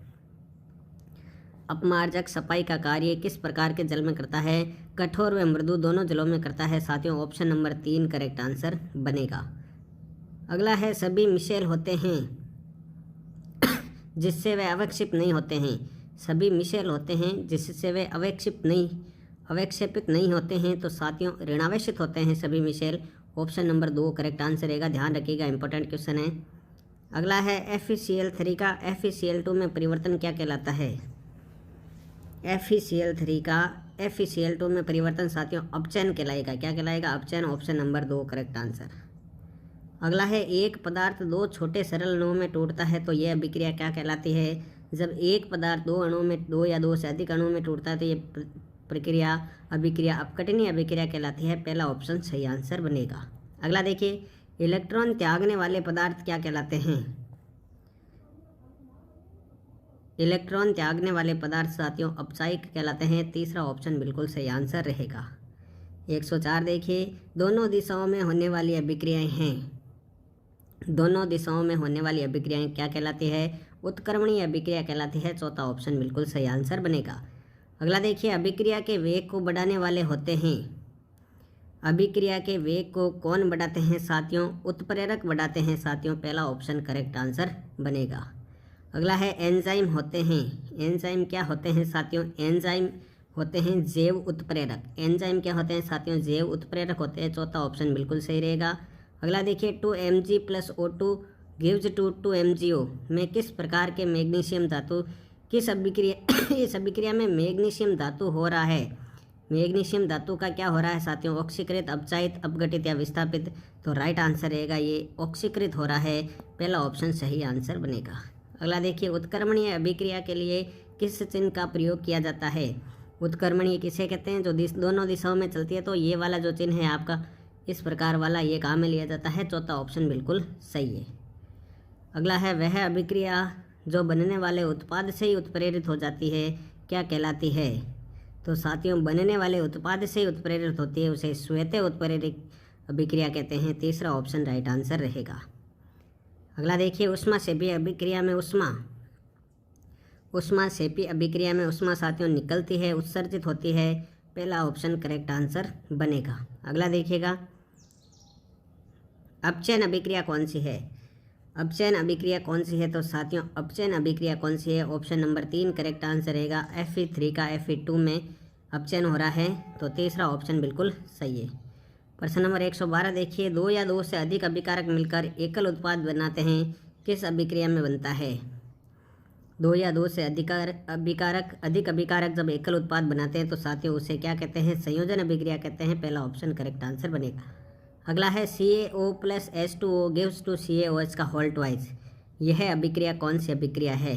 अपमार्जक सफाई का कार्य किस प्रकार के जल में करता है? कठोर व मृदु दोनों जलों में करता है साथियों, ऑप्शन नंबर 3 करेक्ट आंसर बनेगा। अगला है सभी मिशेल होते हैं जिससे वे अवक्षेपित नहीं होते हैं। सभी मिशेल होते हैं जिससे वे अवक्षेपित नहीं होते हैं, तो साथियों ऋणावेशित होते हैं सभी micelle, option number 2 correct answer रहेगा। ध्यान रखिएगा, इंपॉर्टेंट क्वेश्चन है। अगला है FeCl3 का FeCl2 में परिवर्तन क्या कहलाता है? FeCl3 का FeCl2 में परिवर्तन साथियों अपचयन कहलाएगा। क्या कहलाएगा? अपचयन, ऑप्शन नंबर 2 करेक्ट आंसर। अगला है एक पदार्थ दो छोटे सरल अणुओं में टूटता है, तो यह अभिक्रिया क्या कहलाती है? जब एक पदार्थ दो या दो से अधिक अणुओं में टूटता है तो यह अभिक्रिया अपघटनीय अभिक्रिया कहलाती है, पहला ऑप्शन सही आंसर बनेगा। अगला देखिए, इलेक्ट्रॉन त्यागने वाले पदार्थ क्या कहलाते हैं? इलेक्ट्रॉन त्यागने वाले पदार्थ साथियों अपचायिक कहलाते हैं, तीसरा ऑप्शन बिल्कुल सही आंसर रहेगा। 104 देखिए, दोनों दिशाओं में होने वाली अभिक्रियाएं हैं। दोनों दिशाओं में होने वाली अभिक्रियाएं क्या कहलाती है? उत्क्रमणीय अभिक्रिया कहलाती है, चौथा ऑप्शन बिल्कुल सही आंसर बनेगा। अगला देखिए, अभिक्रिया के वेग को बढ़ाने वाले होते हैं। अभिक्रिया के वेग को कौन बढ़ाते हैं साथियों? उत्प्रेरक बढ़ाते हैं साथियों, पहला ऑप्शन करेक्ट आंसर बनेगा। अगला है एंजाइम होते हैं। एंजाइम क्या होते हैं साथियों? एंजाइम होते हैं जैव उत्प्रेरक। एंजाइम क्या होते हैं साथियों? जैव उत्प्रेरक होते हैं, चौथा ऑप्शन बिल्कुल सही रहेगा। अगला देखिए, 2Mg+O2 गिव्स टू 2MgO में किस प्रकार के मैग्नीशियम धातु किस अभिक्रिया इस अभिक्रिया में मैग्नीशियम धातु हो रहा है। मैग्नीशियम धातु का क्या हो रहा है साथियों? ऑक्सीकृत, अपचायित, अपघटित या विस्थापित, तो राइट आंसर रहेगा ये ऑक्सीकृत हो रहा है, पहला ऑप्शन सही आंसर बनेगा। अगला देखिए, उत्क्रमणीय अभिक्रिया के लिए किस चिन्ह का प्रयोग किया जाता है? उत्क्रमणीय किसे कहते हैं? जो दोनों दिशाओं में चलती है, तो ये वाला जो चिन्ह है आपका इस प्रकार वाला, ये काम में लिया जाता है, चौथा ऑप्शन बिल्कुल सही है। अगला है वह अभिक्रिया जो बनने वाले उत्पाद से ही उत्प्रेरित हो जाती है, क्या कहलाती है? तो साथियों बनने वाले उत्पाद से ही उत्प्रेरित होती है, उसे श्वेत उत्प्रेरित अभिक्रिया कहते हैं, तीसरा ऑप्शन राइट आंसर रहेगा। अगला देखिए, ऊष्माक्षेपी अभिक्रिया में ऊष्माक्षेपी अभिक्रिया में ऊष्मा साथियों निकलती है, उत्सर्जित होती है, पहला ऑप्शन करेक्ट आंसर बनेगा। अगला देखिएगा, अपचयन अभिक्रिया कौन सी है? अपचयन अभिक्रिया कौन सी है? तो साथियों अपचयन अभिक्रिया कौन सी है? ऑप्शन नंबर 3 करेक्ट आंसर रहेगा। Fe3 का Fe2 में अपचयन हो रहा है, तो तीसरा ऑप्शन बिल्कुल सही है। प्रश्न नंबर 112 देखिए, दो या दो से अधिक अभिकारक मिलकर एकल उत्पाद बनाते हैं, किस अभिक्रिया में बनता है? दो या दो से अधिक अभिकारक जब एकल उत्पाद बनाते हैं, तो साथियों उसे क्या कहते हैं? संयोजन अभिक्रिया कहते हैं, पहला ऑप्शन करेक्ट आंसर बनेगा। अगला है CaO+H2O गिव्स टू CaOH का होल ट्वाइस, यह अभिक्रिया कौन सी अभिक्रिया है?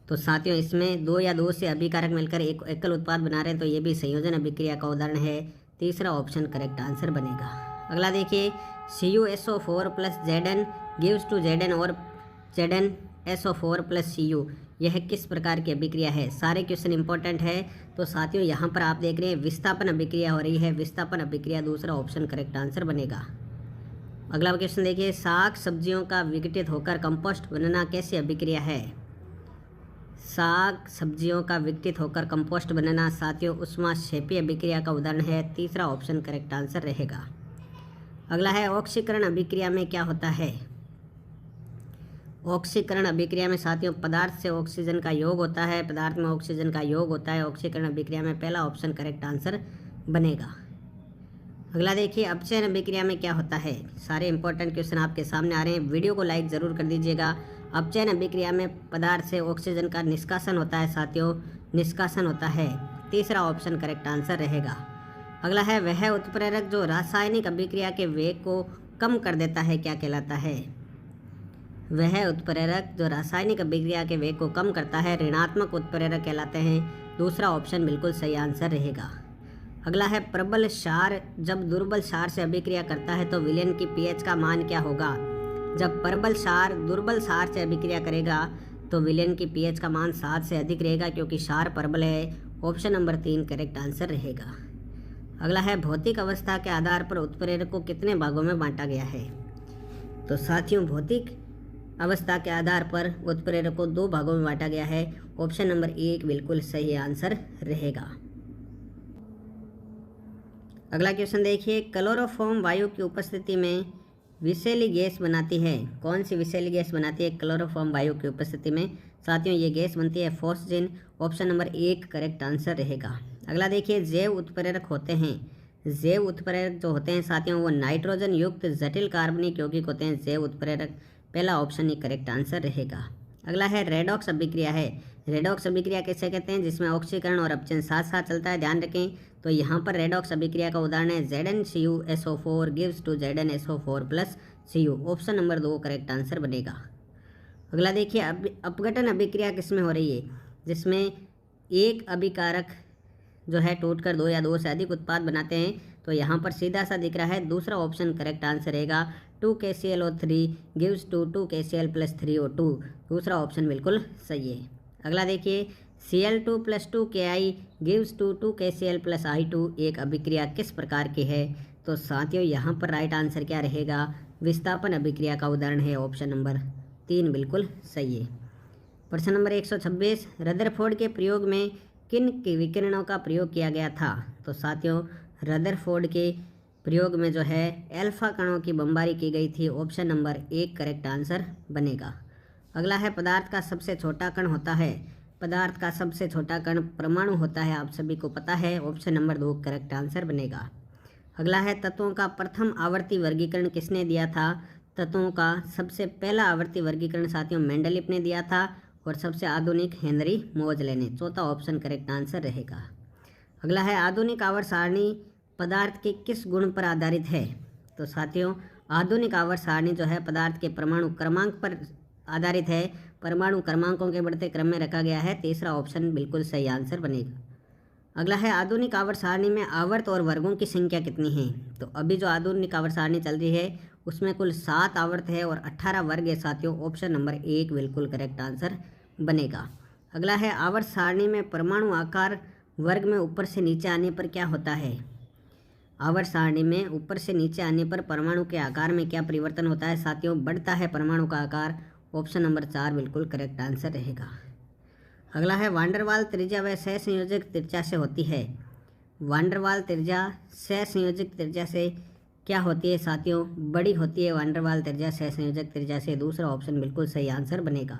तो साथियों इसमें दो या दो से अभिकारक मिलकर एक एकल उत्पाद बना रहे हैं, तो ये भी संयोजन अभिक्रिया का उदाहरण है, तीसरा ऑप्शन करेक्ट आंसर बनेगा। अगला देखिए, CuSO4+Zn गिव्स टू Zn और ZnSO4+Cu, यह किस प्रकार की अभिक्रिया है? सारे क्वेश्चन इंपॉर्टेंट है, तो साथियों यहाँ पर आप देख रहे हैं विस्थापन अभिक्रिया हो रही है, विस्थापन अभिक्रिया दूसरा ऑप्शन करेक्ट आंसर बनेगा। अगला क्वेश्चन देखिए, साग सब्जियों का विघटित होकर कंपोस्ट बनना कैसी अभिक्रिया है? साग सब्जियों का विघटित होकर कंपोस्ट बनना साथियों ऊष्माक्षेपीय अभिक्रिया का उदाहरण है। तीसरा ऑप्शन करेक्ट आंसर रहेगा। अगला है ऑक्सीकरण अभिक्रिया में क्या होता है। ऑक्सीकरण अभिक्रिया में साथियों पदार्थ से ऑक्सीजन का योग होता है, पदार्थ में ऑक्सीजन का योग होता है। ऑक्सीकरण अभिक्रिया में पहला ऑप्शन करेक्ट आंसर बनेगा। अगला देखिए अपचयन अभिक्रिया में क्या होता है। सारे इंपॉर्टेंट क्वेश्चन आपके सामने आ रहे हैं, वीडियो को लाइक ज़रूर कर दीजिएगा। अपचयन अभिक्रिया में पदार्थ से ऑक्सीजन का निष्कासन होता है साथियों, निष्कासन होता है। तीसरा ऑप्शन करेक्ट आंसर रहेगा। अगला है वह उत्प्रेरक जो रासायनिक अभिक्रिया के वेग को कम कर देता है क्या कहलाता है। वह उत्प्रेरक जो रासायनिक अभिक्रिया के वेग को कम करता है ऋणात्मक उत्प्रेरक कहलाते हैं। दूसरा ऑप्शन बिल्कुल सही आंसर रहेगा। अगला है प्रबल क्षार जब दुर्बल क्षार से अभिक्रिया करता है तो विलयन की पीएच का मान क्या होगा। जब प्रबल क्षार दुर्बल क्षार से अभिक्रिया करेगा तो विलयन की पीएच का मान 7 से अधिक रहेगा क्योंकि क्षार प्रबल है। ऑप्शन नंबर 3 करेक्ट आंसर रहेगा। अगला है भौतिक अवस्था के आधार पर उत्प्रेरक को कितने भागों में बांटा गया है। तो साथियों भौतिक अवस्था के आधार पर उत्प्रेरक को 2 भागों में बांटा गया है। ऑप्शन नंबर 1 बिल्कुल सही आंसर रहेगा। अगला क्वेश्चन देखिए क्लोरोफॉर्म वायु की उपस्थिति में विषैली गैस बनाती है। कौन सी विषैली गैस बनाती है क्लोरोफॉर्म वायु की उपस्थिति में। साथियों ये गैस बनती है फॉस्फेन। ऑप्शन नंबर 1 करेक्ट आंसर रहेगा। अगला देखिए जैव उत्प्रेरक होते हैं। जैव उत्प्रेरक जो होते हैं साथियों वो नाइट्रोजन युक्त जटिल कार्बनिक यौगिक होते हैं जैव उत्प्रेरक। पहला ऑप्शन ही करेक्ट आंसर रहेगा। अगला है रेडॉक्स अभिक्रिया है। रेडॉक्स अभिक्रिया कैसे कहते हैं जिसमें ऑक्सीकरण और अपचयन साथ साथ चलता है, ध्यान रखें। तो यहाँ पर रेडॉक्स अभिक्रिया का उदाहरण है ZnCuSO4 gives to ZnSO4 plus Cu। Option number 2 correct answer बनेगा। अगला देखिए अपघटन अभिक्रिया किसमें हो रही है जिसमें एक अभिकारक जो है टूटकर 2 या 2 से अधिक उत्पाद बनाते हैं। तो यहाँ पर सीधा सा दिख रहा है दूसरा ऑप्शन करेक्ट आंसर रहेगा। 2KClO3 gives to 2KCl plus 3O2। दूसरा ऑप्शन बिल्कुल सही है। अगला देखिए Cl2 plus 2Ki gives to 2KCl plus I2 एक अभिक्रिया किस प्रकार की है। तो साथियों यहाँ पर राइट आंसर क्या रहेगा, विस्थापन अभिक्रिया का उदाहरण है। ऑप्शन नंबर 3 बिल्कुल सही है। प्रश्न नंबर 126 रदरफोर्ड के प्रयोग में किन के विकिरणों का प्रयोग किया गया था। तो साथियों रदरफोर्ड के प्रयोग में जो है अल्फा कणों की बमबारी की गई थी। ऑप्शन नंबर 1 करेक्ट आंसर बनेगा। अगला है पदार्थ का सबसे छोटा कण होता है। पदार्थ का सबसे छोटा कण परमाणु होता है, आप सभी को पता है। ऑप्शन नंबर 2 करेक्ट आंसर बनेगा। अगला है तत्वों का प्रथम आवर्ती वर्गीकरण किसने दिया था। तत्वों का सबसे पहला आवर्ती वर्गीकरण साथियों मेंडलीफ ने दिया था और सबसे आधुनिक हेनरी मोजले ने। चौथा ऑप्शन करेक्ट आंसर रहेगा। अगला है आधुनिक आवर्त सारणी पदार्थ के किस गुण पर आधारित है। तो साथियों आधुनिक आवर्त सारणी जो है पदार्थ के परमाणु क्रमांक पर आधारित है। परमाणु क्रमांकों के बढ़ते क्रम में रखा गया है। तीसरा ऑप्शन बिल्कुल सही आंसर बनेगा। अगला है आधुनिक आवर्त सारणी में आवर्त और वर्गों की संख्या कितनी है। तो अभी जो आधुनिक आवर्त सारणी चल रही है उसमें कुल 7 आवर्त है और 18 वर्ग है साथियों। ऑप्शन नंबर 1 बिल्कुल करेक्ट आंसर बनेगा। अगला है आवर्त सारणी में परमाणु आकार वर्ग में ऊपर से नीचे आने पर क्या होता है। आवर्त सारणी में ऊपर से नीचे आने पर परमाणु के आकार में क्या परिवर्तन होता है साथियों, बढ़ता है परमाणु का आकार। ऑप्शन नंबर 4 बिल्कुल करेक्ट आंसर रहेगा। अगला है वांडरवाल त्रिज्या व सहसंयोजक त्रिज्या से होती है। वांडरवाल त्रिज्या सहसंयोजक त्रिज्या से क्या होती है साथियों, बड़ी होती है वांडरवाल त्रिज्या सहसंयोजक त्रिज्या से। दूसरा ऑप्शन बिल्कुल सही आंसर बनेगा।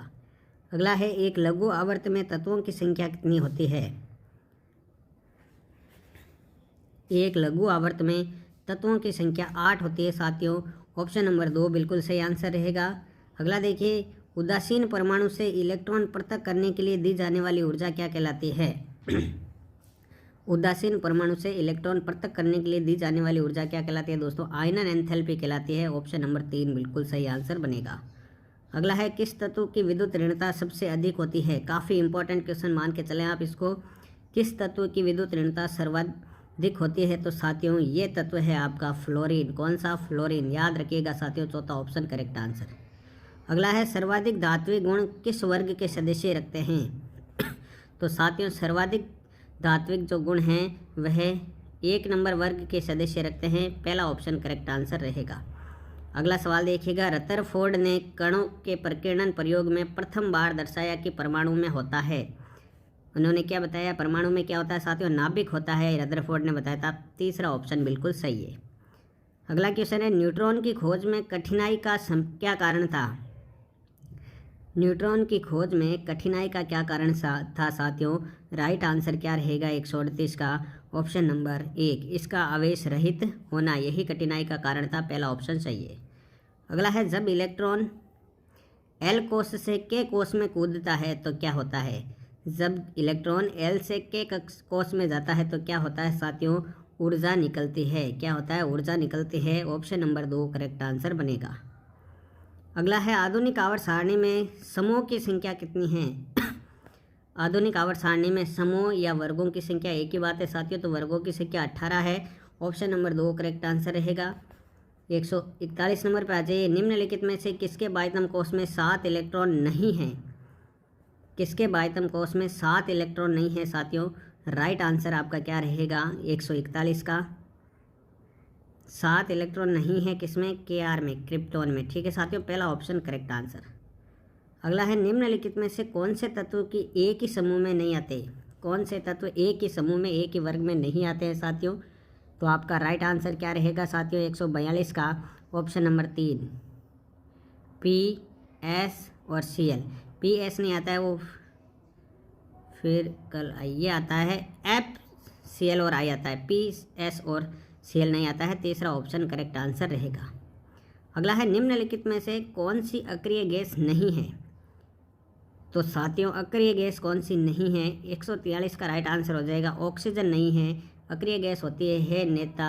अगला है एक लघु आवर्त में तत्वों की संख्या कितनी होती है। एक लघु आवर्त में तत्वों की संख्या 8 होती है साथियों। ऑप्शन नंबर 2 बिल्कुल सही आंसर रहेगा। अगला देखिए उदासीन परमाणु से इलेक्ट्रॉन पृथक करने के लिए दी जाने वाली ऊर्जा क्या कहलाती है। उदासीन परमाणु से इलेक्ट्रॉन पृथक करने के लिए दी जाने वाली ऊर्जा क्या कहलाती है दोस्तों, आयनन एंथैल्पी कहलाती है। ऑप्शन नंबर 3 बिल्कुल सही आंसर बनेगा। अगला है किस तत्व की विद्युत ऋणता सबसे अधिक होती है। काफ़ी इंपॉर्टेंट क्वेश्चन मान के चलें आप इसको। किस तत्व की विद्युत ऋणता सर्वाधिक होती है। तो साथियों ये तत्व है आपका फ्लोरीन। कौन सा, फ्लोरीन। याद रखिएगा साथियों, चौथा ऑप्शन करेक्ट आंसर। अगला है सर्वाधिक धात्विक गुण किस वर्ग के सदस्य रखते हैं। तो साथियों सर्वाधिक धात्विक जो गुण हैं वह 1 नंबर वर्ग के सदस्य रखते हैं। पहला ऑप्शन करेक्ट आंसर रहेगा। अगला सवाल देखिएगा, रदरफोर्ड ने कणों के प्रकीर्णन प्रयोग में प्रथम बार दर्शाया कि परमाणु में होता है। उन्होंने क्या बताया, परमाणु में क्या होता है साथियों, नाभिक होता है, रदरफोर्ड ने बताया था। तीसरा ऑप्शन बिल्कुल सही है। अगला क्वेश्चन है, न्यूट्रॉन की खोज में कठिनाई का क्या कारण था। न्यूट्रॉन की खोज में कठिनाई का क्या कारण था साथियों। राइट आंसर क्या रहेगा 138 का ऑप्शन नंबर 1, इसका आवेश रहित होना, यही कठिनाई का कारण था। पहला ऑप्शन सही है। अगला है, जब इलेक्ट्रॉन एल कोष से के कोष में कूदता है तो क्या होता है। जब इलेक्ट्रॉन एल से के कोष में जाता है तो क्या होता है साथियों, ऊर्जा निकलती है। क्या होता है, ऊर्जा निकलती है। ऑप्शन नंबर 2 करेक्ट आंसर बनेगा। अगला है, आधुनिक आवर्त सारणी में समूह की संख्या कितनी है। आधुनिक आवर्त सारणी में समूह या वर्गों की संख्या एक ही बात है साथियों, तो वर्गों की संख्या 18 है। ऑप्शन नंबर 2 करेक्ट आंसर रहेगा। 141 नंबर पर आ जाइए, निम्नलिखित में से किसके बाह्यतम कोष में 7 इलेक्ट्रॉन नहीं हैं। किसके बाह्यतम कोष में 7 इलेक्ट्रॉन नहीं है साथियों। राइट आंसर आपका क्या रहेगा 141 का 7 इलेक्ट्रॉन नहीं है किसमें, Kr में, क्रिप्टॉन में। ठीक है साथियों, पहला ऑप्शन करेक्ट आंसर। अगला है, निम्नलिखित में से कौन से तत्व की एक ही समूह में नहीं आते। कौन से तत्व एक ही समूह में, एक ही वर्ग में नहीं आते हैं साथियों। तो आपका राइट आंसर क्या रहेगा साथियों 142 का ऑप्शन नंबर 3, P, S और Cl। PS नहीं आता है, वो फिर कल ये आता है F, Cl और I आता है, P, S और Cl नहीं आता है। तीसरा ऑप्शन करेक्ट आंसर रहेगा। अगला है, निम्नलिखित में से कौन सी अक्रिय गैस नहीं है। तो साथियों अक्रिय गैस कौन सी नहीं है, 143 का राइट आंसर हो जाएगा। ऑक्सीजन नहीं है, अक्रिय गैस होती है नेता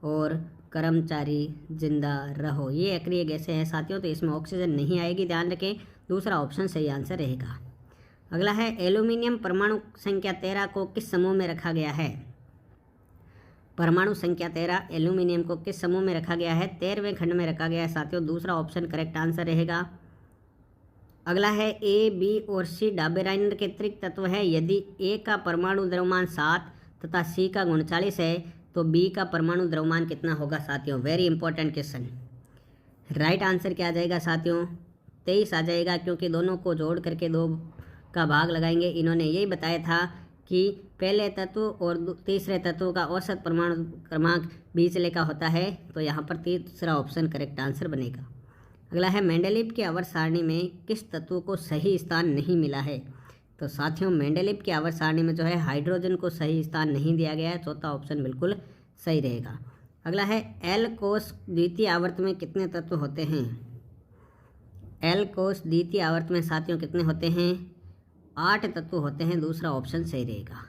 और कर्मचारी जिंदा रहो, ये अक्रिय गैसें हैं साथियों, तो इसमें ऑक्सीजन नहीं आएगी, ध्यान रखें। दूसरा ऑप्शन सही आंसर रहेगा। अगला है, एल्यूमिनियम परमाणु संख्या 13 को किस समूह में रखा गया है। परमाणु संख्या 13 एल्यूमिनियम को किस समूह में रखा गया है, 13वें खंड में रखा गया है साथियों। दूसरा ऑप्शन करेक्ट आंसर रहेगा। अगला है, ए, बी और सी डाबेराइनर के अतिरिक्त तत्व है। यदि ए का परमाणु द्रव्यमान 7 तथा सी का 39 है तो बी का परमाणु द्रव्यमान कितना होगा साथियों। Very important question. Right answer क्या आ जाएगा साथियों 23 आ जाएगा, क्योंकि दोनों को जोड़ करके 2 का भाग लगाएंगे। इन्होंने यही बताया था कि पहले तत्व और तीसरे तत्व का औसत परमाणु क्रमांक 20 लेखा होता है, तो यहाँ पर तीसरा ऑप्शन करेक्ट आंसर बनेगा। अगला है, मेंडेलीव की आवर्त सारणी में किस तत्व को सही स्थान नहीं मिला है। तो साथियों मेंडेलीव की आवर्त सारणी में जो है हाइड्रोजन को सही स्थान नहीं दिया गया है। चौथा ऑप्शन बिल्कुल सही रहेगा। अगला है, एल कोष द्वितीय आवर्त में कितने तत्व होते हैं। एल कोष द्वितीय आवर्त में साथियों कितने होते हैं, 8 तत्व होते हैं। दूसरा ऑप्शन सही रहेगा।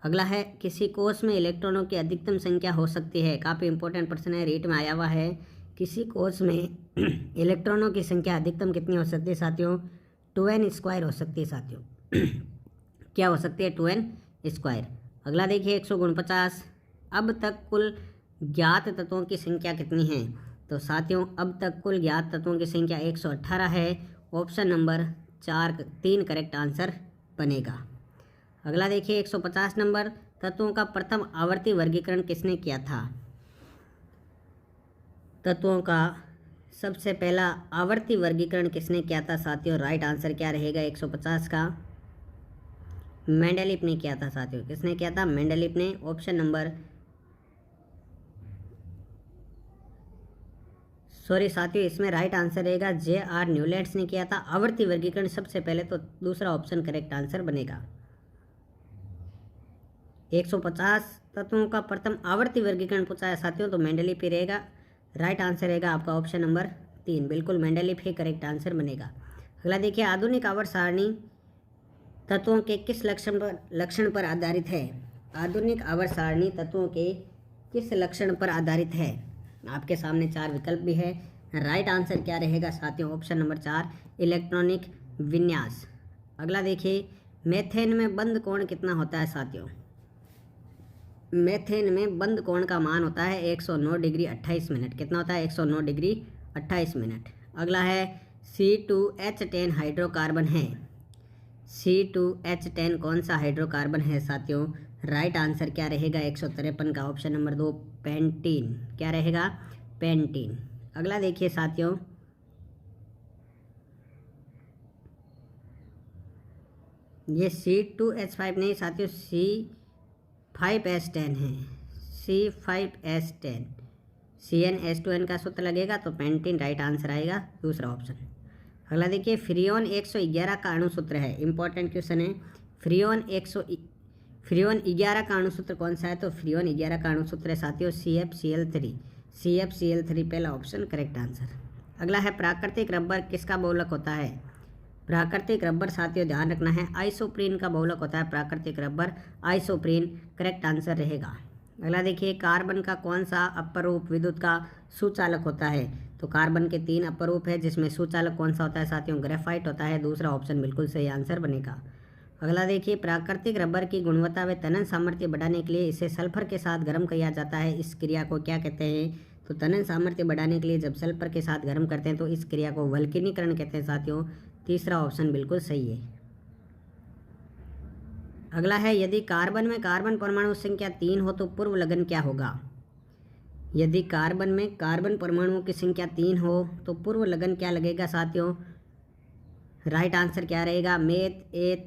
अगला है, किसी कोष में इलेक्ट्रॉनों की अधिकतम संख्या हो सकती है। काफ़ी इंपॉर्टेंट प्रश्न है, रीट में आया हुआ है। किसी कोष में इलेक्ट्रॉनों की संख्या अधिकतम कितनी हो सकती है साथियों, 2n² हो सकती है साथियों। क्या हो सकती है, 2n²। अगला देखिए 149, अब तक कुल ज्ञात तत्वों की संख्या कितनी है। तो साथियों अब तक कुल ज्ञात तत्वों की संख्या 118 है। ऑप्शन नंबर 3 करेक्ट आंसर बनेगा। अगला देखिए 150 नंबर, तत्वों का प्रथम आवर्ती वर्गीकरण किसने किया था। तत्वों का सबसे पहला आवर्ती वर्गीकरण किसने किया था साथियों। राइट आंसर क्या रहेगा 150 का, मेंडेलीव ने किया था साथियों। किसने किया था, मेंडेलीव ने। ऑप्शन नंबर सॉरी साथियों इसमें राइट आंसर रहेगा J.R. न्यूलैंड्स ने किया था आवर्ती वर्गीकरण सबसे पहले, तो दूसरा ऑप्शन करेक्ट आंसर बनेगा। 150 तत्वों का प्रथम आवर्ती वर्गीकरण पूछा है साथियों, तो मेंडेलीव ही रहेगा। राइट आंसर रहेगा आपका ऑप्शन नंबर 3, बिल्कुल मेंडेलीव ही करेक्ट आंसर बनेगा। अगला देखिए, आधुनिक आवर्त सारणी तत्वों के किस लक्षण पर आधारित है। आधुनिक आवर्त सारणी तत्वों के किस लक्षण पर आधारित है। आपके सामने 4 विकल्प भी है। राइट आंसर क्या रहेगा साथियों, ऑप्शन नंबर 4 इलेक्ट्रॉनिक विन्यास। अगला देखिए, मेथेन में बंद कोण कितना होता है साथियों। मेथेन में बंद कोण का मान होता है 109 डिग्री 28 मिनट। कितना होता है, 109 डिग्री 28 मिनट। अगला है, C2H10 हाइड्रोकार्बन है। C2H10 कौन सा हाइड्रोकार्बन है साथियों। राइट आंसर क्या रहेगा 153 का, ऑप्शन नंबर 2 पेंटीन। क्या रहेगा, पेंटीन। अगला देखिए साथियों, ये C2H5 नहीं साथियों, C5H10 है, C5H10। CnH2n का सूत्र लगेगा तो पेंटीन राइट आंसर आएगा दूसरा ऑप्शन। अगला देखिए, फ्रियोन 111 का अणुसूत्र है, इंपॉर्टेंट क्वेश्चन है। फ्रियोन 11 का अणुसूत्र कौन सा है? तो फ्रियोन 11 का अणुसूत्र है साथियों CFCl3। CFCl3 पहला ऑप्शन करेक्ट आंसर। अगला है, प्राकृतिक रबर किसका बहुलक होता है? प्राकृतिक रबर साथियों ध्यान रखना है आइसोप्रीन का बहुलक होता है, प्राकृतिक रबर आइसोप्रीन करेक्ट आंसर रहेगा। अगला देखिए, कार्बन का कौन सा अपरूप विद्युत का सुचालक होता है? तो कार्बन के 3 अपरूप है, जिसमें सुचालक कौन सा होता है साथियों? ग्रेफाइट होता है, दूसरा ऑप्शन बिल्कुल सही आंसर बनेगा। अगला देखिए, प्राकृतिक रबर की गुणवत्ता व तनन सामर्थ्य बढ़ाने के लिए इसे सल्फर के साथ गर्म किया जाता है, इस क्रिया को क्या कहते हैं? तो तनन सामर्थ्य बढ़ाने के लिए जब सल्फर के साथ गर्म करते हैं तो इस क्रिया को वल्कनीकरण कहते हैं साथियों, तीसरा ऑप्शन बिल्कुल सही है। अगला है, यदि कार्बन में कार्बन परमाणु संख्या 3 हो तो पूर्व लगन क्या होगा? यदि कार्बन में कार्बन परमाणुओं की संख्या 3 हो तो पूर्व लगन क्या लगेगा साथियों? राइट आंसर क्या रहेगा? Meth eth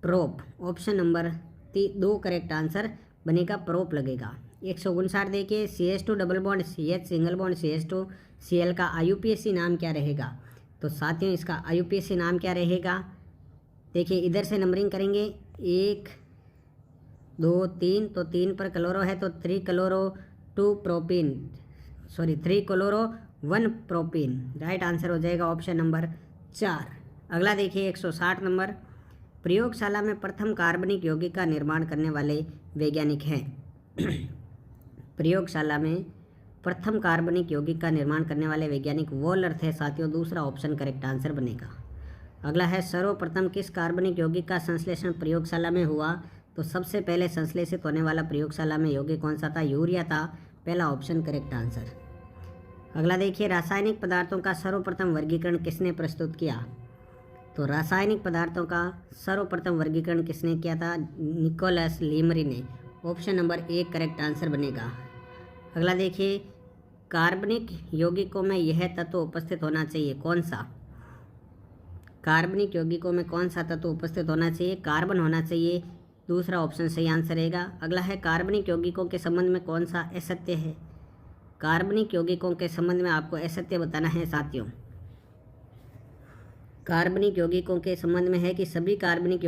prop, option number 2 correct answer बनेगा, प्रोप लगेगा। 159 देखिए, CH2 double bond CH single bond CH2 Cl का IUPAC नाम क्या रहेगा? तो साथियों इसका IUPAC नाम क्या रहेगा? देखिए इधर से नंबरिंग करेंगे, 1 2 3, तो 3 पर क्लोरो है तो 3 क्लोरो 1 प्रोपीन, राइट आंसर हो जाएगा ऑप्शन नंबर 4। अगला देखिए 160 नंबर, प्रयोगशाला में प्रथम कार्बनिक यौगिक का निर्माण करने वाले वैज्ञानिक हैं। प्रयोगशाला में प्रथम कार्बनिक यौगिक का निर्माण करने वाले वैज्ञानिक वोलर थे साथियों, दूसरा ऑप्शन करेक्ट आंसर बनेगा। अगला है, सर्वप्रथम किस कार्बनिक यौगिक का संश्लेषण प्रयोगशाला में हुआ? तो सबसे पहले संश्लेषित होने वाला प्रयोगशाला में यौगिक कौन सा था? यूरिया था, पहला ऑप्शन करेक्ट आंसर। अगला देखिए, रासायनिक पदार्थों का सर्वप्रथम वर्गीकरण किसने प्रस्तुत किया? तो रासायनिक पदार्थों का सर्वप्रथम वर्गीकरण किसने किया था? निकोलस लीमरी ने, ऑप्शन नंबर 1 करेक्ट आंसर बनेगा। अगला देखिए, कार्बनिक यौगिकों में यह तत्व उपस्थित होना चाहिए, कौन सा? कार्बनिक यौगिकों में कौन सा तत्व उपस्थित होना चाहिए? कार्बन होना चाहिए, दूसरा ऑप्शन सही आंसर रहेगा। अगला है, कार्बनिक यौगिकों के संबंध में कौन सा असत्य है? कार्बनिक यौगिकों के संबंध में आपको असत्य बताना है साथियों। कार्बनिक यौगिकों के संबंध में है कि सभी कार्बनिक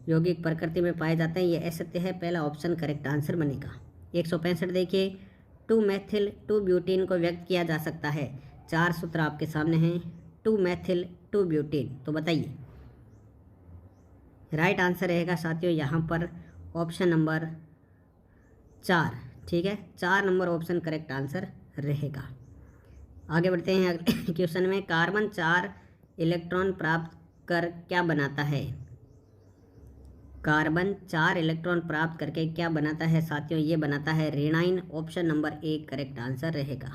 यौगिक प्रकृति में पाए जाते हैं, ये असत्य है, पहला ऑप्शन करेक्ट आंसर बनेगा। 165 देखिए, 2-मेथिल 2-ब्यूटीन को व्यक्त किया जा सकता है, 4 सूत्र आपके सामने हैं, 2-मेथिल 2-ब्यूटीन, तो बताइए। राइट आंसर रहेगा साथियों यहाँ पर ऑप्शन नंबर 4, ठीक है, 4 नंबर ऑप्शन करेक्ट आंसर रहेगा। आगे बढ़ते हैं अगले क्वेश्चन में, कार्बन 4 इलेक्ट्रॉन प्राप्त कर क्या बनाता है? कार्बन 4 इलेक्ट्रॉन प्राप्त करके क्या बनाता है साथियों? ये बनाता है ऋणाइन, ऑप्शन नंबर 1 करेक्ट आंसर रहेगा।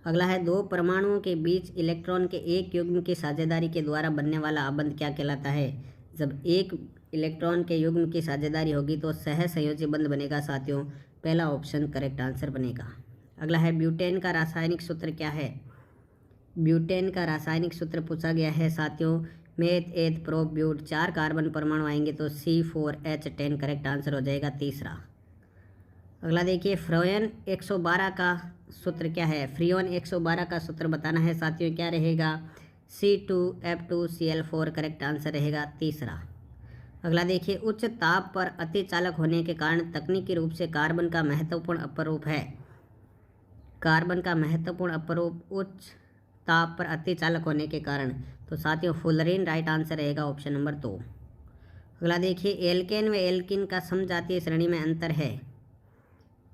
अगला है, 2 परमाणुओं के बीच इलेक्ट्रॉन के एक युग्म की साझेदारी के द्वारा बनने वाला आबंध क्या कहलाता है? जब एक इलेक्ट्रॉन के युग्म की साझेदारी होगी तो सह संयोजी बंध बनेगा साथियों, पहला ऑप्शन करेक्ट आंसर बनेगा। अगला है, ब्यूटेन का रासायनिक सूत्र क्या है? ब्यूटेन का रासायनिक सूत्र पूछा गया है साथियों, मेथ एथ प्रोप ब्यूट, 4 कार्बन परमाणु आएंगे तो C4H10 करेक्ट आंसर हो जाएगा, तीसरा। अगला देखिए, फ्रियोन 112 का सूत्र क्या है? फ्रियोन 112 का सूत्र बताना है साथियों, क्या रहेगा? C2F2Cl4 करेक्ट आंसर रहेगा, तीसरा। अगला देखिए, उच्च ताप पर अतिचालक होने के कारण तकनीकी रूप से कार्बन का महत्वपूर्ण अपरूप है। कार्बन का महत्वपूर्ण अपरूप उच्च ताप पर अतिचालक होने के कारण, तो साथियों फुलरीन राइट आंसर रहेगा, ऑप्शन नंबर 2। अगला देखिए, एल्केन व एल्किन का समजातीय श्रेणी में अंतर है।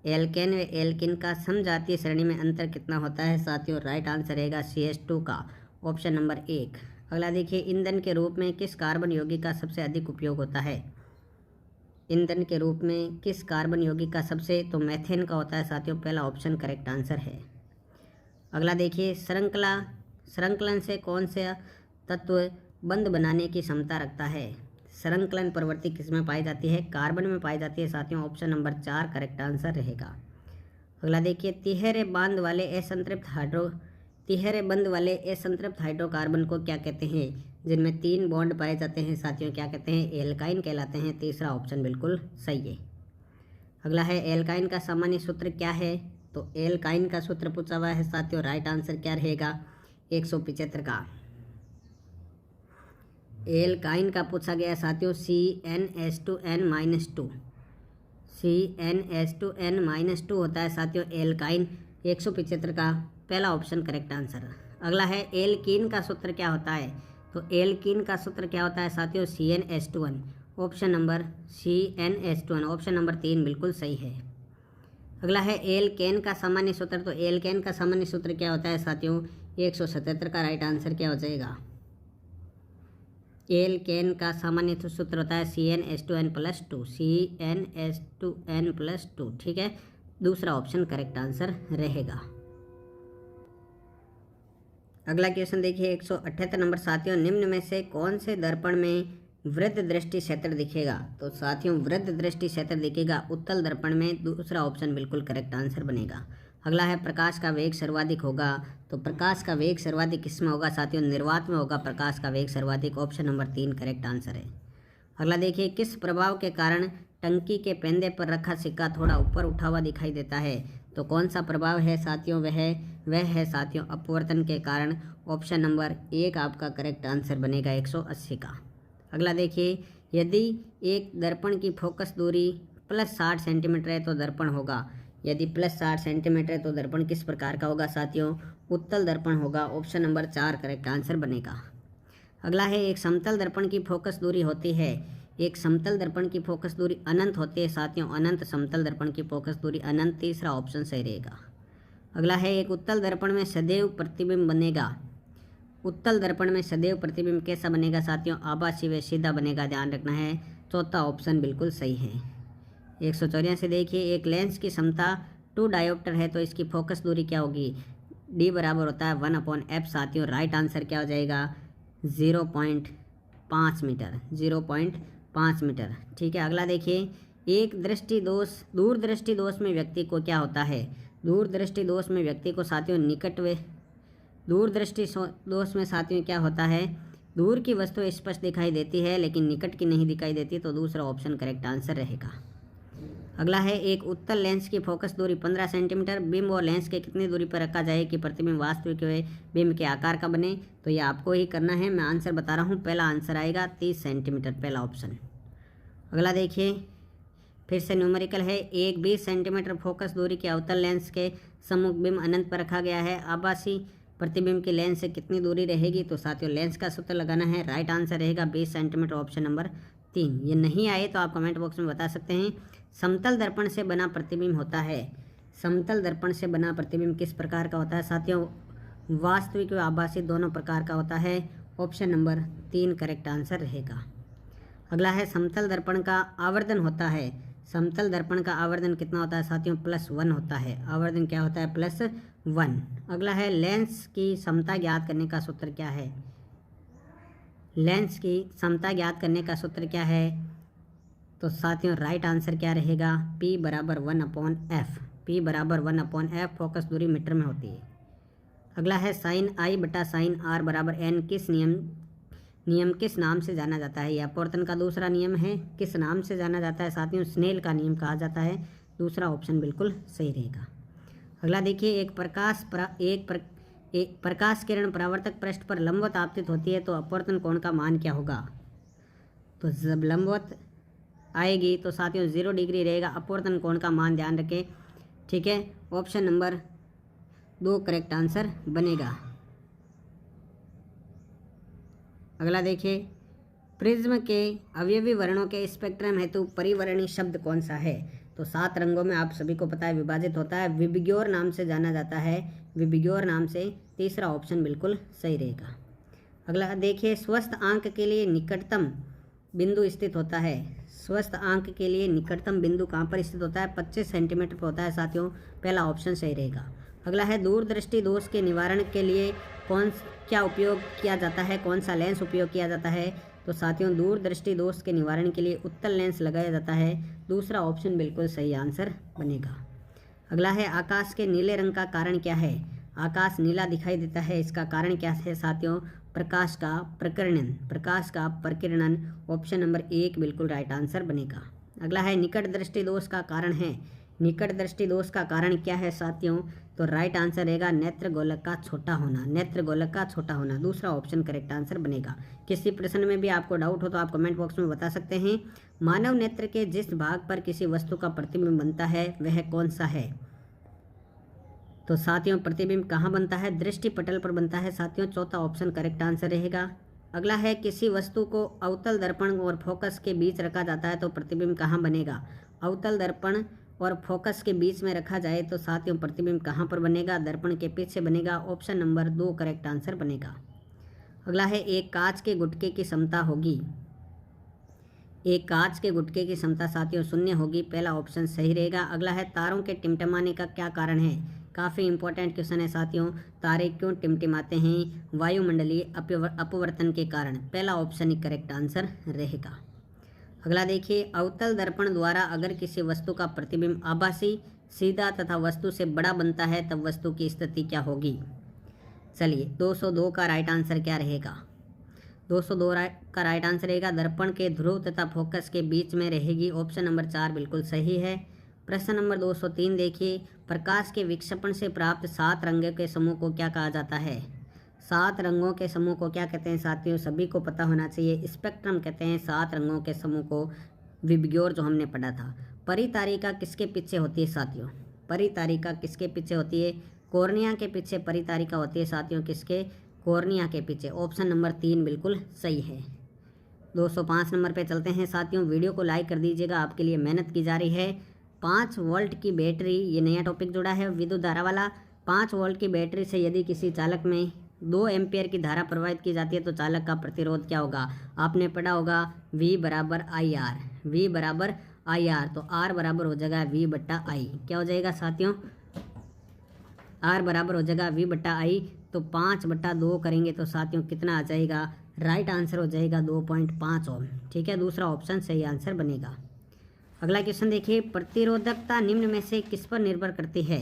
एल्केन व एल्किन का समजातीय श्रेणी में अंतर कितना होता है साथियों? राइट आंसर रहेगा CH2 का, ऑप्शन नंबर 1। अगला देखिए, ईंधन के रूप में किस कार्बन यौगिक का सबसे अधिक उपयोग होता है? ईंधन के रूप में किस कार्बन यौगिक का सबसे, तो मेथेन का होता है साथियों, पहला ऑप्शन करेक्ट आंसर है। अगला देखिए, संकलन से कौन से तत्व बंध बनाने की क्षमता रखता है? संकलन प्रवृत्ति किस में पाई जाती है? कार्बन में पाई जाती है साथियों, ऑप्शन नंबर 4 करेक्ट आंसर रहेगा। अगला देखिए, तिहरे बंध वाले असंतृप्त हाइड्रोकार्बन को क्या कहते हैं? जिनमें 3 बॉन्ड पाए जाते हैं साथियों, क्या कहते हैं? एल्काइन कहलाते हैं। तीसरा ऑप्शन बिल्कुल सही है। अगला है, एल्काइन का सामान्य सूत्र क्या है? तो एल्काइन का सूत्र पूछा हुआ है साथियों। राइट आंसर क्या रहेगा? 175 का। एल्काइन का पूछा गया साथियों CnH2n-2। CnH2n-2 होता है साथियों एल्काइन। 175 का पहला ऑप्शन करेक्ट आंसर। अगला है, एल्कीन का सूत्र क्या होता है? तो एल्कीन का सूत्र क्या होता है साथियों? CnH2n। Option number CnH2n, option number 3 बिल्कुल सही है। अगला है, एल्केन का सामान्य सूत्र। तो एल्केन का सामान्य सूत्र क्या होता है साथियों? 177 का राइट आंसर क्या हो जाएगा? एल्केन का सामान्य सूत्र होता है CnH2n+2। CnH2n+2, ठीक है। दूसरा ऑप्शन करेक्ट आंसर रहेगा। अगला क्वेश्चन देखिए 178 नंबर साथियों, निम्न में से कौन से दर्पण में वृत्त दृष्टि क्षेत्र दिखेगा? तो साथियों वृत्त दृष्टि क्षेत्र दिखेगा उत्तल दर्पण में। दूसरा ऑप्शन बिल्कुल करेक्ट आंसर बनेगा। अगला है, प्रकाश का वेग सर्वाधिक होगा। तो प्रकाश का वेग सर्वाधिक किस में होगा साथियों? निर्वात में होगा प्रकाश का वेग सर्वाधिक। ऑप्शन नंबर 3 करेक्ट आंसर है। अगला देखिए, किस प्रभाव के कारण टंकी के पेंदे पर रखा सिक्का थोड़ा ऊपर उठा हुआ दिखाई देता है? तो कौन सा प्रभाव है साथियों? वह है साथियों अपवर्तन के कारण। ऑप्शन नंबर 1 आपका करेक्ट आंसर बनेगा 180 का। अगला देखिए, यदि एक दर्पण की फोकस दूरी +60 सेंटीमीटर है तो दर्पण होगा। यदि +60 सेंटीमीटर है तो दर्पण किस प्रकार का होगा साथियों? उत्तल दर्पण होगा। ऑप्शन नंबर 4 करेक्ट आंसर बनेगा। अगला है, एक समतल दर्पण की फोकस दूरी होती है। एक समतल दर्पण की फोकस दूरी अनंत होती है साथियों। अनंत समतल दर्पण की फोकस दूरी अनंत। तीसरा ऑप्शन सही रहेगा। अगला है, एक उत्तल दर्पण में सदैव प्रतिबिंब बनेगा। उत्तल दर्पण में सदैव प्रतिबिंब कैसा बनेगा साथियों? आभासी व सीधा बनेगा, ध्यान रखना है। चौथा ऑप्शन बिल्कुल सही है। 184 देखिए, एक लेंस की क्षमता 2 डायोप्टर है तो इसकी फोकस दूरी क्या होगी? D बराबर होता है 1/f साथियों। राइट आंसर क्या हो जाएगा? 0.5 मीटर। 0.5 मीटर, ठीक है। अगला देखिए, एक दूरदृष्टि दोष में व्यक्ति को क्या होता है? दूरदृष्टि दोष में व्यक्ति को साथियों दूरदृष्टि दोष में साथियों क्या होता है? दूर की वस्तु स्पष्ट दिखाई देती है लेकिन निकट की नहीं दिखाई देती। तो दूसरा ऑप्शन करेक्ट आंसर रहेगा। अगला है, एक उत्तल लेंस की फोकस दूरी 15 सेंटीमीटर। बिंब और लेंस के कितनी दूरी पर रखा जाए कि प्रतिबिंब वास्तविक बिंब के आकार का बने? तो ये आपको ही करना है। मैं आंसर बता रहा हूँ। पहला आंसर आएगा 30 सेंटीमीटर, पहला ऑप्शन। अगला देखिए, फिर से न्यूमेरिकल है। एक 20 सेंटीमीटर फोकस दूरी के अवतल लेंस के सम्मुख बिंब अनंत पर रखा गया है। आभासी प्रतिबिंब की लेंस से कितनी दूरी रहेगी? तो साथियों लेंस का सूत्र लगाना है। राइट आंसर रहेगा 20 सेंटीमीटर, ऑप्शन नंबर 3। ये नहीं आए तो आप कमेंट बॉक्स में बता सकते हैं। समतल दर्पण से बना प्रतिबिंब होता है। समतल दर्पण से बना प्रतिबिंब किस प्रकार का होता है साथियों? वास्तविक व आभासी दोनों प्रकार का होता है। ऑप्शन नंबर 3 करेक्ट आंसर रहेगा। अगला है, समतल दर्पण का आवर्धन होता है। समतल दर्पण का आवर्धन कितना होता है साथियों? +1 होता है। आवर्धन क्या होता है? +1। अगला है, लेंस की समता ज्ञात करने का सूत्र क्या है? लेंस की समता ज्ञात करने का सूत्र क्या है? तो साथियों राइट आंसर क्या रहेगा? P बराबर 1/f। P बराबर 1/f। फोकस दूरी मीटर में होती है। अगला है, sin I बटा sin R बराबर n किस नियम किस नाम से जाना जाता है? यह अपवर्तन का दूसरा नियम है। किस नाम से जाना जाता है साथियों? स्नेल का नियम कहा जाता है। दूसरा ऑप्शन बिल्कुल सही रहेगा। अगला देखिए, एक प्रकाश किरण परावर्तक पृष्ठ पर लंबवत आपतित होती है तो अपवर्तन कोण का मान क्या होगा? तो जब लंबवत आएगी तो साथियों 0 डिग्री रहेगा। अपवर्तन कोण का मान ध्यान रखें, ठीक है। ऑप्शन नंबर 2 करेक्ट आंसर बनेगा। अगला देखिए, प्रिज्म के अवयवी वर्णों के स्पेक्ट्रम हेतु परिवर्णी शब्द कौन सा है? तो 7 रंगों में आप सभी को पता है विभाजित होता है। विबिग्योर नाम से जाना जाता है। विबिग्योर नाम से। तीसरा ऑप्शन बिल्कुल सही रहेगा। अगला देखिए, स्वस्थ आंख के लिए निकटतम बिंदु स्थित होता है। स्वस्थ आंख के लिए निकटतम बिंदु कहाँ पर स्थित होता है? 25 सेंटीमीटर पर होता है साथियों। पहला ऑप्शन सही रहेगा। अगला है, दूरदृष्टि दोष के निवारण के लिए क्या उपयोग किया जाता है? कौन सा लेंस उपयोग किया जाता है? तो साथियों दूरदृष्टि दोष के निवारण के लिए उत्तल लेंस लगाया जाता है। दूसरा ऑप्शन बिल्कुल सही आंसर बनेगा। अगला है आकाश के नीले रंग का कारण क्या है। आकाश नीला दिखाई देता है, इसका कारण क्या है साथियों, प्रकाश का प्रकीर्णन। प्रकाश का प्रकीर्णन, ऑप्शन नंबर 1 बिल्कुल राइट आंसर बनेगा। अगला है निकट दृष्टि दोष का कारण है। निकट दृष्टि दोष का कारण क्या है साथियों, तो राइट आंसर रहेगा नेत्र गोलक का छोटा होना। नेत्र गोलक का छोटा होना, दूसरा ऑप्शन करेक्ट आंसर बनेगा। किसी प्रश्न में भी आपको डाउट हो तो आप कमेंट बॉक्स में बता सकते हैं। मानव नेत्र के जिस भाग पर किसी वस्तु का प्रतिबिंब बनता है वह कौन सा है। तो साथियों प्रतिबिंब कहाँ बनता है, दृष्टि पटल पर बनता है साथियों, चौथा ऑप्शन करेक्ट आंसर रहेगा। अगला है किसी वस्तु को अवतल दर्पण और फोकस के बीच रखा जाता है तो प्रतिबिंब कहाँ बनेगा। अवतल दर्पण और फोकस के बीच में रखा जाए तो साथियों प्रतिबिंब कहाँ पर बनेगा, दर्पण के पीछे बनेगा, ऑप्शन नंबर 2 करेक्ट आंसर बनेगा। अगला है एक कांच के गुटके की क्षमता होगी। एक कांच के गुटके की क्षमता साथियों 0 होगी, पहला ऑप्शन सही रहेगा। अगला है तारों के टिमटिमाने का क्या कारण है। काफ़ी इंपॉर्टेंट क्वेश्चन है साथियों, तारे क्यों टिमटिमाते हैं, वायुमंडलीय अपवर्तन के कारण, पहला ऑप्शन ही करेक्ट आंसर रहेगा। अगला देखिए अवतल दर्पण द्वारा अगर किसी वस्तु का प्रतिबिंब आभासी, सीधा तथा वस्तु से बड़ा बनता है तब वस्तु की स्थिति क्या होगी। चलिए 202 का राइट आंसर क्या रहेगा। 202 का राइट आंसर रहेगा दर्पण के ध्रुव तथा फोकस के बीच में रहेगी, ऑप्शन नंबर 4 बिल्कुल सही है। प्रश्न नंबर 203 देखिए प्रकाश के विक्षेपण से प्राप्त 7 रंगों के समूह को क्या कहा जाता है। 7 रंगों के समूह को क्या कहते हैं साथियों, सभी को पता होना चाहिए, स्पेक्ट्रम कहते हैं 7 रंगों के समूह को, विबग्योर जो हमने पढ़ा था। परितारिका किसके पीछे होती है साथियों, परितारिका किसके पीछे होती है, कॉर्निया के पीछे परितारिका होती है साथियों, किसके, कॉर्निया के पीछे, ऑप्शन नंबर 3 बिल्कुल सही है। 205 नंबर पे चलते हैं साथियों, वीडियो को लाइक कर दीजिएगा, आपके लिए मेहनत की जा रही है। 5 वोल्ट की बैटरी, ये नया टॉपिक जुड़ा है विद्युत धारा वाला। 5 वोल्ट की बैटरी से यदि किसी चालक में 2 एम्पियर की धारा प्रवाहित की जाती है तो चालक का प्रतिरोध क्या होगा। आपने पढ़ा होगा V बराबर आई आर, V बराबर आई आर, तो R बराबर हो जाएगा V बट्टा आई, क्या हो जाएगा साथियों, R बराबर हो जाएगा V बट्टा आई, तो 5/2 करेंगे तो साथियों कितना आ जाएगा, राइट आंसर हो जाएगा 2.5 ओम। ठीक है, दूसरा ऑप्शन सही आंसर बनेगा। अगला क्वेश्चन देखिए प्रतिरोधकता निम्न में से किस पर निर्भर करती है।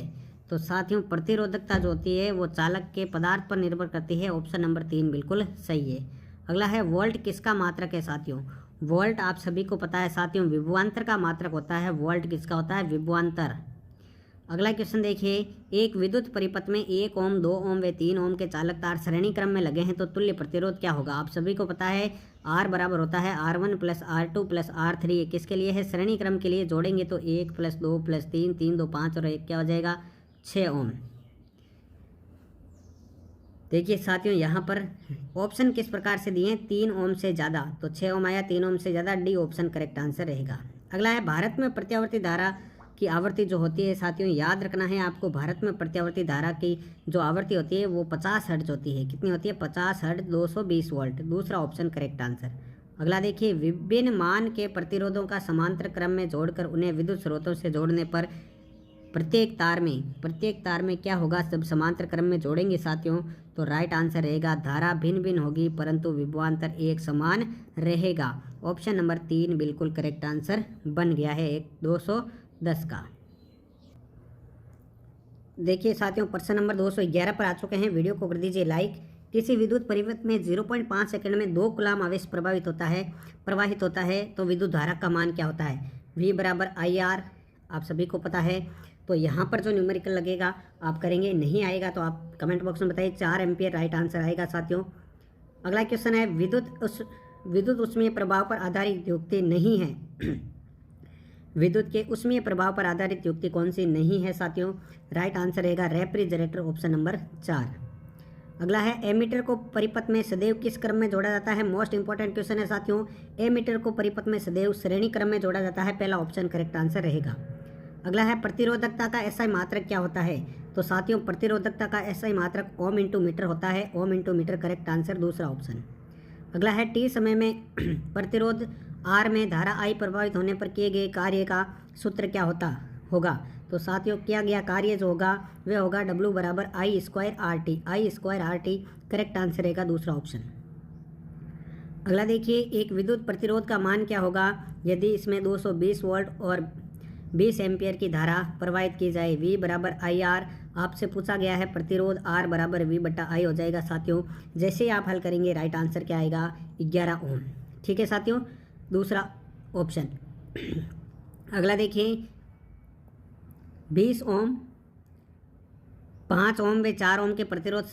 तो साथियों प्रतिरोधकता जो होती है वो चालक के पदार्थ पर निर्भर करती है, ऑप्शन नंबर 3 बिल्कुल सही है। अगला है वोल्ट किसका मात्रक है साथियों। वोल्ट आप सभी को पता है साथियों विभवांतर का मात्रक होता है, वोल्ट किसका होता है, विभवांतर। अगला क्वेश्चन देखिए एक विद्युत परिपथ में 1 ओम, 2 ओम व 3 ओम के चालक तार श्रेणी क्रम में लगे हैं तो तुल्य प्रतिरोध क्या होगा। आप सभी को पता है R बराबर होता है R1 + R2 + R3, ये किसके लिए है, श्रेणी क्रम के लिए, जोड़ेंगे तो 1 + 2 + 3, 3 2 5 और 1 क्या हो जाएगा 6 ओम। देखिए साथियों यहाँ पर ऑप्शन किस प्रकार से दिए हैं, 3 ओम से ज़्यादा, तो 6 ओम आया, 3 ओम से ज़्यादा, डी ऑप्शन करेक्ट आंसर रहेगा। अगला है भारत में प्रत्यावर्ती धारा की आवृत्ति जो होती है साथियों, याद रखना है आपको, भारत में प्रत्यावर्ती धारा की जो आवृत्ति होती है वो 50 हर्ट्ज होती है। कितनी होती है, 50 हर्ट्ज, 220 वोल्ट, दूसरा ऑप्शन करेक्ट आंसर। अगला देखिए विभिन्न मान के प्रतिरोधों का समांतर क्रम में जोड़कर उन्हें विद्युत स्रोतों से जोड़ने पर प्रत्येक तार में क्या होगा, जब समांतर क्रम में जोड़ेंगे साथियों तो राइट आंसर रहेगा धारा भिन्न भिन्न होगी परंतु विभवांतर एक समान रहेगा, ऑप्शन नंबर 3 बिल्कुल करेक्ट आंसर बन गया है 210 का। देखिए साथियों प्रश्न नंबर 211 पर आ चुके हैं, वीडियो को कर दीजिए लाइक। किसी विद्युत परिपथ में 0.5 सेकंड में 2 कूलाम आवेश प्रवाहित होता है तो विद्युत धारा का मान क्या होता है। V बराबर IR आप सभी को पता है, तो यहाँ पर जो न्यूमेरिकल लगेगा आप करेंगे, नहीं आएगा तो आप कमेंट बॉक्स में बताइए, 4 एम्पियर राइट आंसर आएगा साथियों। अगला क्वेश्चन है विद्युत ऊष्मीय प्रभाव पर आधारित युक्ति नहीं है। विद्युत के ऊष्मीय प्रभाव पर आधारित युक्ति कौन सी नहीं है साथियों, राइट आंसर रहेगा रेफ्रिजरेटर, ऑप्शन नंबर 4। अगला है एमीटर को परिपथ में सदैव किस क्रम में जोड़ा जाता है, मोस्ट इंपॉर्टेंट क्वेश्चन है साथियों। एमीटर को परिपथ में सदैव श्रेणी क्रम में जोड़ा जाता है, पहला ऑप्शन करेक्ट आंसर रहेगा। अगला है प्रतिरोधकता का एसआई मात्रक क्या होता है, तो साथियों प्रतिरोधकता का एसआई मात्रक ओम इंटू मीटर होता है, ohm into meter correct answer, दूसरा ऑप्शन। अगला है टी समय में प्रतिरोध R में धारा I प्रभावित होने पर किए गए कार्य का सूत्र क्या होगा, तो साथियों किया गया कार्य जो होगा वह होगा W बराबर I² RT करेक्ट आंसर रहेगा, दूसरा ऑप्शन। अगला देखिए एक विद्युत प्रतिरोध का मान क्या होगा यदि इसमें 220 वोल्ट और 20 एम्पियर की धारा प्रवाहित की जाए। V बराबर आई आर आपसे पूछा गया है, प्रतिरोध R बराबर V बटा आई हो जाएगा साथियों। जैसे ही आप हल करेंगे राइट आंसर क्या आएगा, 11 ओम। ठीक है साथियों, दूसरा ऑप्शन। अगला देखिए 20 ओम, 5 ओम व 4 ओम के प्रतिरोध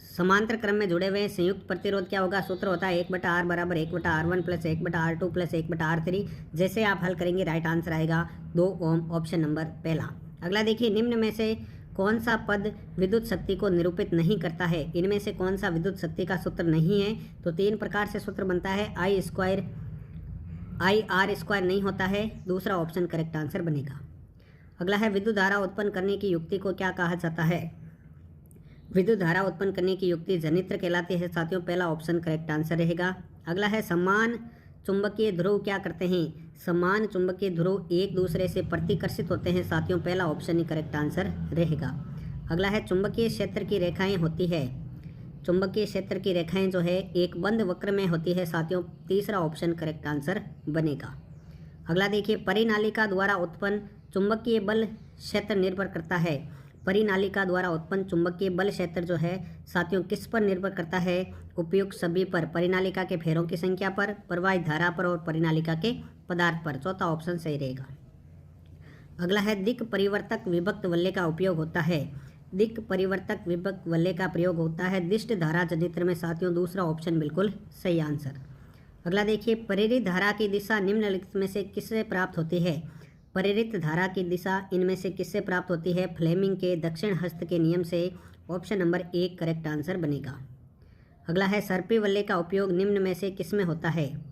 समांतर क्रम में जुड़े हुए संयुक्त प्रतिरोध क्या होगा, सूत्र होता है 1 बटा आर बराबर 1 बटा R1 प्लस 1 बटा R2 प्लस 1 बटा R3। जैसे आप हल करेंगे राइट आंसर आएगा 2 ओम, ऑप्शन नंबर पहला। अगला देखिए निम्न में से कौन सा पद विद्युत शक्ति को निरूपित नहीं करता है। इनमें से कौन सा विद्युत शक्ति का सूत्र नहीं है, तो 3 प्रकार से सूत्र बनता है। आई स्क्वायर, आई आर स्क्वायर नहीं होता है, दूसरा ऑप्शन करेक्ट आंसर बनेगा। अगला है विद्युत धारा उत्पन्न करने की युक्ति को क्या कहा जाता है। विद्युत धारा उत्पन्न करने की युक्ति जनित्र कहलाती है साथियों, पहला ऑप्शन करेक्ट आंसर रहेगा। अगला है समान चुंबकीय ध्रुव क्या करते हैं। समान चुंबकीय ध्रुव एक दूसरे से प्रतिकर्षित होते हैं साथियों, पहला ऑप्शन ही करेक्ट आंसर रहेगा। अगला है चुंबकीय क्षेत्र की रेखाएं होती है। चुंबकीय क्षेत्र की रेखाएं जो है एक बंद वक्र में होती है साथियों, तीसरा ऑप्शन करेक्ट आंसर बनेगा। अगला देखिए परिनालिका द्वारा उत्पन्न चुंबकीय बल क्षेत्र निर्भर करता है। परिनालिका द्वारा उत्पन्न चुंबकीय बल क्षेत्र जो है साथियों किस पर निर्भर करता है, उपयुक्त सभी पर, परिनालिका के फेरों की संख्या पर, प्रवाहित धारा पर और परिनालिका के पदार्थ पर, चौथा ऑप्शन सही रहेगा। अगला है दिक् परिवर्तक विभक्त वलय का उपयोग होता है। दिक् परिवर्तक विभक्त वलय का प्रयोग होता है दिष्ट धारा जनित्र में साथियों, दूसरा ऑप्शन बिल्कुल सही आंसर। अगला देखिए प्रेरित धारा की दिशा निम्नलिखित में से किससे प्राप्त होती है। प्रेरित धारा की दिशा इनमें से किससे प्राप्त होती है, फ्लेमिंग के दक्षिण हस्त के नियम से, ऑप्शन नंबर 1 करेक्ट आंसर बनेगा। अगला है सर्पी वलय का उपयोग निम्न में से किसमें होता है।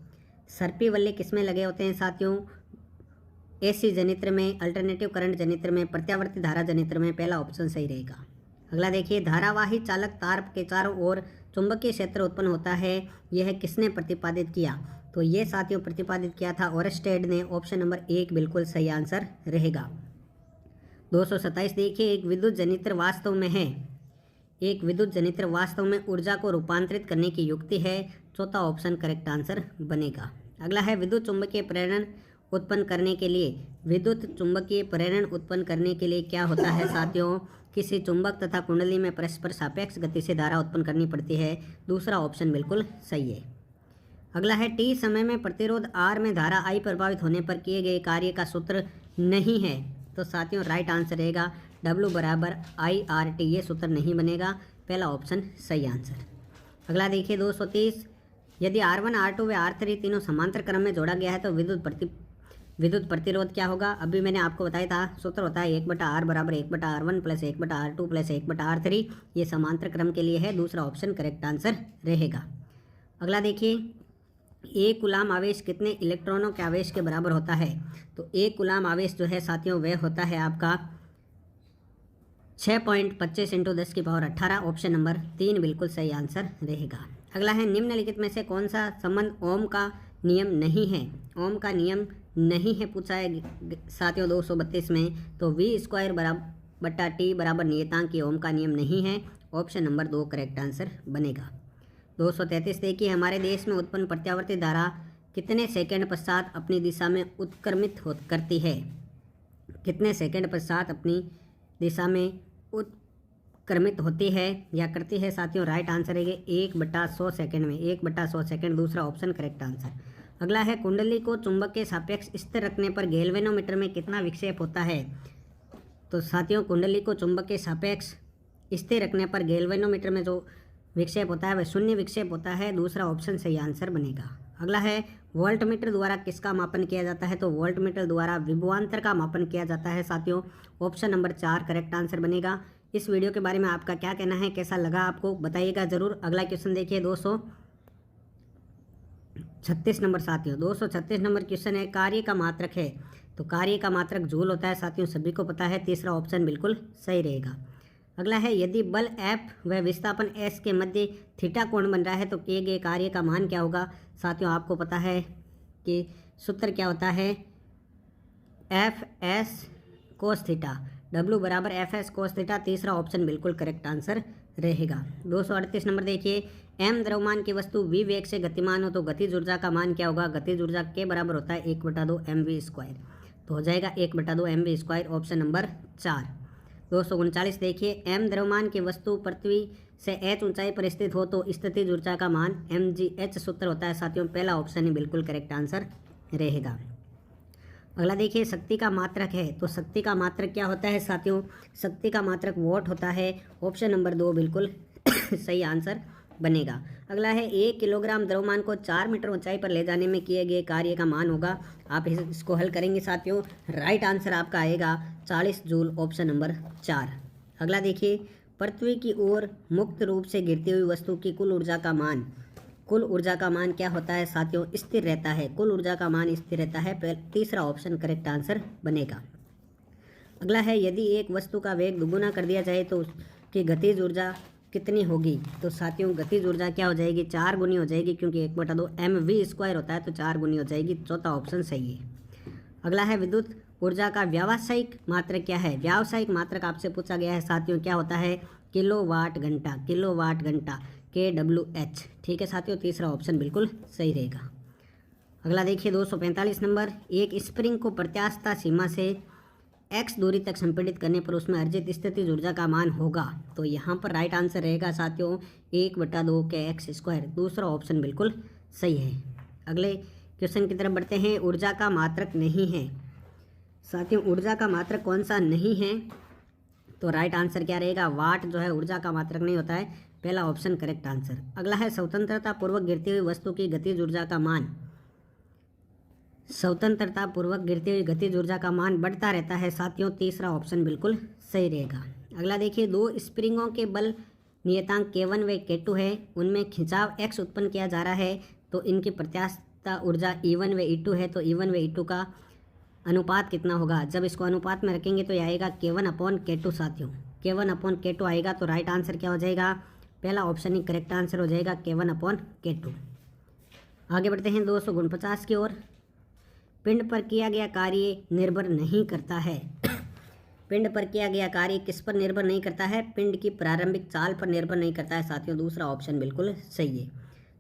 सर्पी वलय किसमें लगे होते हैं साथियों, एसी जनित्र में, अल्टरनेटिव करंट जनित्र में, प्रत्यावर्ती धारा जनित्र में, पहला ऑप्शन सही रहेगा। अगला देखिए धारावाही चालक तार के चारों ओर चुंबकीय क्षेत्र उत्पन्न होता है, यह किसने प्रतिपादित किया, तो ये साथियों प्रतिपादित किया था ओरस्टेड ने, ऑप्शन नंबर 1 बिल्कुल सही आंसर रहेगा। 227 देखिए एक विद्युत जनित्र वास्तव में है। एक विद्युत जनित्र वास्तव में ऊर्जा को रूपांतरित करने की युक्ति है, चौथा ऑप्शन करेक्ट आंसर बनेगा। अगला है विद्युत चुंबकीय प्रेरण उत्पन्न करने के लिए, विद्युत चुंबकीय प्रेरण उत्पन्न करने के लिए क्या होता है साथियों, किसी चुंबक तथा कुंडली में परस्पर सापेक्ष गति से धारा उत्पन्न करनी पड़ती है, दूसरा ऑप्शन बिल्कुल सही है। अगला है टी समय में प्रतिरोध आर में धारा आई प्रभावित होने पर किए गए कार्य का सूत्र नहीं है, तो साथियों राइट आंसर रहेगा W बराबर आई आर टी, ये सूत्र नहीं बनेगा, पहला ऑप्शन सही आंसर। अगला देखिए 230 यदि R1 R2 व R3 तीनों समांतर क्रम में जोड़ा गया है तो विद्युत प्रतिरोध क्या होगा। अभी मैंने आपको बताया था, सूत्र होता है 1 बटा आर बराबर 1 बटा R1 प्लस 1 बटा R2 प्लस 1 बटा R3, ये समांतर क्रम के लिए है, दूसरा ऑप्शन करेक्ट आंसर रहेगा। अगला देखिए एक कूलाम आवेश कितने इलेक्ट्रॉनों के आवेश के बराबर होता है, तो एक कूलाम आवेश जो है साथियों वह होता है आपका 6.25 × 10⁻18, ऑप्शन नंबर 3 बिल्कुल सही आंसर रहेगा। अगला है निम्नलिखित में से कौन सा संबंध ओम का नियम नहीं है। ओम का नियम नहीं है पूछा है साथियों 232 में, तो V² बराबर बटा T बराबर नियतांक की ओम का नियम नहीं है, ऑप्शन नंबर 2 करेक्ट आंसर बनेगा। 233 देखिए हमारे देश में उत्पन्न प्रत्यावर्ती धारा कितने सेकंड पश्चात अपनी दिशा में उत्क्रमित करती है। कितने सेकंड पश्चात अपनी दिशा में उत्क्रमित होती है या करती है साथियों, राइट आंसर है 1/100 सेकंड में, 1/100 सेकंड, दूसरा ऑप्शन करेक्ट आंसर। अगला है कुंडली को चुंबक के सापेक्ष स्थिर रखने पर गैल्वेनोमीटर में कितना विक्षेप होता है, तो साथियों कुंडली को चुंबक के सापेक्ष स्थिर रखने पर गैल्वेनोमीटर में जो विक्षेप होता है वह शून्य विक्षेप होता है, दूसरा ऑप्शन सही आंसर बनेगा। अगला है वोल्टमीटर द्वारा किसका मापन किया जाता है, तो वोल्टमीटर द्वारा विभवांतर का मापन किया जाता है साथियों, ऑप्शन नंबर 4 करेक्ट आंसर बनेगा। इस वीडियो के बारे में आपका क्या कहना है, कैसा लगा आपको बताइएगा ज़रूर। अगला क्वेश्चन देखिए 236 नंबर साथियों, 236 नंबर क्वेश्चन है कार्य का मात्रक है, तो कार्य का मात्रक जूल होता है साथियों, सभी को पता है, तीसरा ऑप्शन बिल्कुल सही रहेगा। अगला है यदि बल F व विस्थापन S के मध्य थीटा कोण बन रहा है तो किए गए कार्य का मान क्या होगा, साथियों आपको पता है कि सूत्र क्या होता है FS cos थीटा, W बराबर FS cos थीटा, तीसरा ऑप्शन बिल्कुल करेक्ट आंसर रहेगा। 238 नंबर देखिए m द्रव्यमान की वस्तु v वेग से गतिमान हो तो गतिज ऊर्जा का मान क्या होगा, गतिज ऊर्जा के बराबर होता है 1/2 mv²। तो हो जाएगा 1/2 mv², ऑप्शन नंबर 4। 239 देखिए, m द्रव्यमान की वस्तु पृथ्वी से h ऊंचाई पर स्थित हो तो स्थितिज ऊर्जा का मान mgh सूत्र होता है साथियों। पहला ऑप्शन ही बिल्कुल करेक्ट आंसर रहेगा। अगला देखिए, शक्ति का मात्रक है, तो शक्ति का मात्रक क्या होता है साथियों? शक्ति का मात्रक वॉट होता है, ऑप्शन नंबर 2 बिल्कुल सही आंसर बनेगा। अगला है 1 किलोग्राम द्रव्यमान को 4 मीटर ऊंचाई पर ले जाने में किए गए कार्य का मान होगा। आप इसको हल करेंगे साथियों, राइट आंसर आपका आएगा 40 जूल, ऑप्शन नंबर 4। अगला देखिए, पृथ्वी की ओर मुक्त रूप से गिरती हुई वस्तु की कुल ऊर्जा का मान क्या होता है साथियों? स्थिर रहता है। कुल ऊर्जा का मान स्थिर रहता है। तीसरा ऑप्शन करेक्ट आंसर बनेगा। अगला है, यदि एक वस्तु का वेग दुगुना कर दिया जाए तो उसकी गतिज ऊर्जा कितनी होगी? तो साथियों गतिज ऊर्जा क्या हो जाएगी? 4 गुनी हो जाएगी, क्योंकि 1/2 mv² होता है, तो 4 गुनी हो जाएगी। चौथा ऑप्शन सही है। अगला है, विद्युत ऊर्जा का व्यावसायिक मात्रक क्या है? व्यावसायिक मात्रक आपसे पूछा गया है साथियों, क्या होता है? किलोवाट घंटा kWh। ठीक है साथियों, तीसरा ऑप्शन बिल्कुल सही रहेगा। अगला देखिए 245 नंबर, एक स्प्रिंग को प्रत्यास्थ सीमा से x दूरी तक संपीड़ित करने पर उसमें अर्जित स्थितिज ऊर्जा का मान होगा। तो यहाँ पर राइट आंसर रहेगा साथियों 1/2 kx²। दूसरा ऑप्शन बिल्कुल सही है। अगले क्वेश्चन की तरफ बढ़ते हैं। ऊर्जा का मात्रक नहीं है साथियों, ऊर्जा का मात्रक कौन सा नहीं है? तो राइट आंसर क्या रहेगा? वाट जो है ऊर्जा का मात्रक नहीं होता है। पहला ऑप्शन करेक्ट आंसर। अगला है, स्वतंत्रता पूर्वक गिरती हुई वस्तु की गतिज ऊर्जा का मान। स्वतंत्रता पूर्वक गिरती हुई गतिज ऊर्जा का मान बढ़ता रहता है साथियों। तीसरा ऑप्शन बिल्कुल सही रहेगा। अगला देखिए, 2 स्प्रिंगों के बल नियतांक K1 व K2 है, उनमें खिंचाव x उत्पन्न किया जा रहा है, तो इनकी प्रत्यास्थ ऊर्जा E1 व E2 है, तो E1 व E2 का अनुपात कितना होगा? जब इसको अनुपात में रखेंगे तो आएगा K1/K2 साथियों। K1/K2 आएगा, तो राइट आंसर क्या हो जाएगा? पहला ऑप्शन ही करेक्ट आंसर हो जाएगा K1/K2। आगे बढ़ते हैं 249 की ओर। पिंड पर किया गया कार्य निर्भर नहीं करता है। पिंड पर किया गया कार्य किस पर निर्भर नहीं करता है? पिंड की प्रारंभिक चाल पर निर्भर नहीं करता है साथियों। दूसरा ऑप्शन बिल्कुल सही है।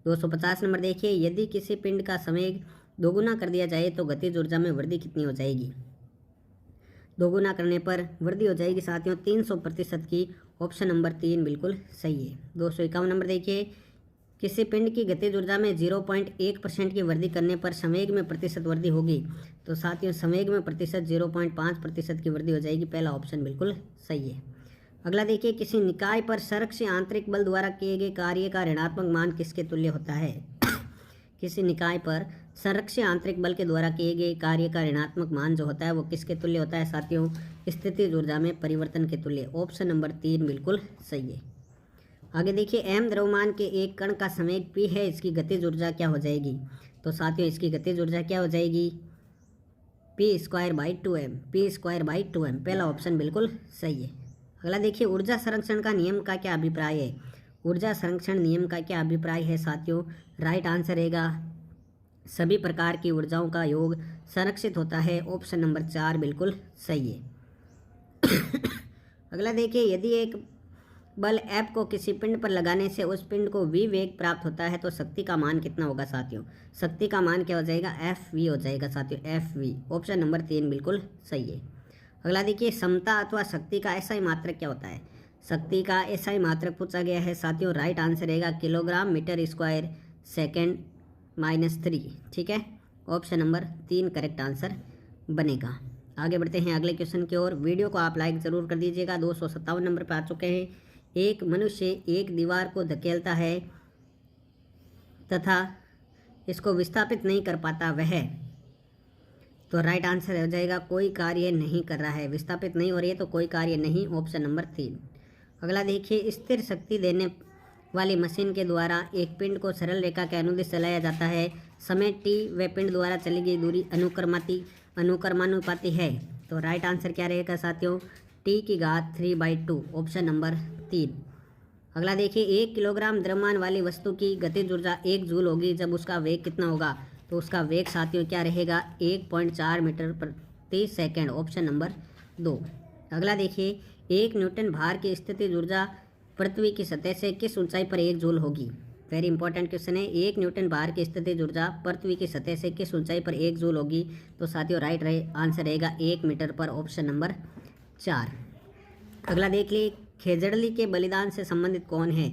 250 नंबर देखिए, यदि किसी पिंड का संवेग दोगुना कर दिया जाए तो गतिज ऊर्जा में वृद्धि कितनी हो जाएगी? दोगुना करने पर वृद्धि हो जाएगी साथियों 300% की, ऑप्शन नंबर 3 बिल्कुल सही है। 251 नंबर देखिए, किसी पिंड की गतिज ऊर्जा में 0.1% की वृद्धि करने पर संवेग में प्रतिशत वृद्धि होगी। तो साथियों संवेग में प्रतिशत 0.5% की वृद्धि हो जाएगी। पहला ऑप्शन बिल्कुल सही है। अगला देखिए, किसी निकाय पर संरक्षित आंतरिक बल द्वारा किए गए कार्य का ऋणात्मक मान किसके तुल्य होता है? किसी निकाय पर संरक्षित आंतरिक बल के द्वारा किए गए कार्य का ऋणात्मक मान जो होता है वो किसके तुल्य होता है साथियों? स्थितिज ऊर्जा में परिवर्तन के तुल्य। ऑप्शन नंबर 3 बिल्कुल सही है। आगे देखिए, m द्रव्यमान के एक कण का संवेग p है, इसकी गतिज ऊर्जा क्या हो जाएगी? तो साथियों इसकी गतिज ऊर्जा क्या हो जाएगी? p²/2m। पहला ऑप्शन बिल्कुल सही है। अगला देखिए, ऊर्जा संरक्षण का नियम का क्या अभिप्राय है? ऊर्जा संरक्षण नियम का क्या अभिप्राय है साथियों? राइट आंसर रहेगा सभी प्रकार की ऊर्जाओं का योग संरक्षित होता है। ऑप्शन नंबर 4 बिल्कुल सही है। अगला देखिए, यदि एक बल F को किसी पिंड पर लगाने से उस पिंड को v वेग प्राप्त होता है तो शक्ति का मान कितना होगा साथियों? शक्ति का मान क्या हो जाएगा? Fv हो जाएगा साथियों, Fv। ऑप्शन नंबर 3 बिल्कुल सही है। अगला देखिए, समता अथवा शक्ति का एसआई मात्रक क्या होता है? शक्ति का एसआई मात्रक पूछा गया है साथियों। राइट आंसर रहेगा किलोग्राम मीटर स्क्वायर सेकेंड -3। ठीक है, ऑप्शन नंबर 3 करेक्ट आंसर बनेगा। आगे बढ़ते हैं अगले क्वेश्चन की ओर। वीडियो को आप लाइक ज़रूर कर दीजिएगा। 257 नंबर पर आ चुके हैं। एक मनुष्य एक दीवार को धकेलता है तथा इसको विस्थापित नहीं कर पाता, वह, तो राइट आंसर हो जाएगा कोई कार्य नहीं कर रहा है। विस्थापित नहीं हो रही है तो कोई कार्य नहीं, ऑप्शन नंबर 3। अगला देखिए, स्थिर शक्ति देने वाली मशीन के द्वारा एक पिंड को सरल रेखा के अनुदिश चलाया जाता है। समय t व पिंड द्वारा चली गई दूरी अनुक्रमानुपाती है। तो राइट आंसर क्या रहेगा साथियों? t की घात 3/2, ऑप्शन नंबर 3। अगला देखिए, 1 किलोग्राम द्रव्यमान वाली वस्तु की गतिज ऊर्जा 1 जूल होगी जब उसका वेग कितना होगा? तो उसका वेग साथियों क्या रहेगा? 1.4 मीटर प्रति सेकेंड, ऑप्शन नंबर 2। अगला देखिए, 1 न्यूटन भार की स्थितिज ऊर्जा पृथ्वी की सतह से किस ऊंचाई पर 1 जूल होगी? वेरी इंपॉर्टेंट क्वेश्चन है। 1 न्यूटन भार की स्थितिज ऊर्जा पृथ्वी की सतह से किस ऊंचाई पर 1 जूल होगी? तो साथियों राइट आंसर रहेगा 1 मीटर पर, ऑप्शन नंबर 4। अगला देख लीजिए, खेजड़ली के बलिदान से संबंधित कौन है?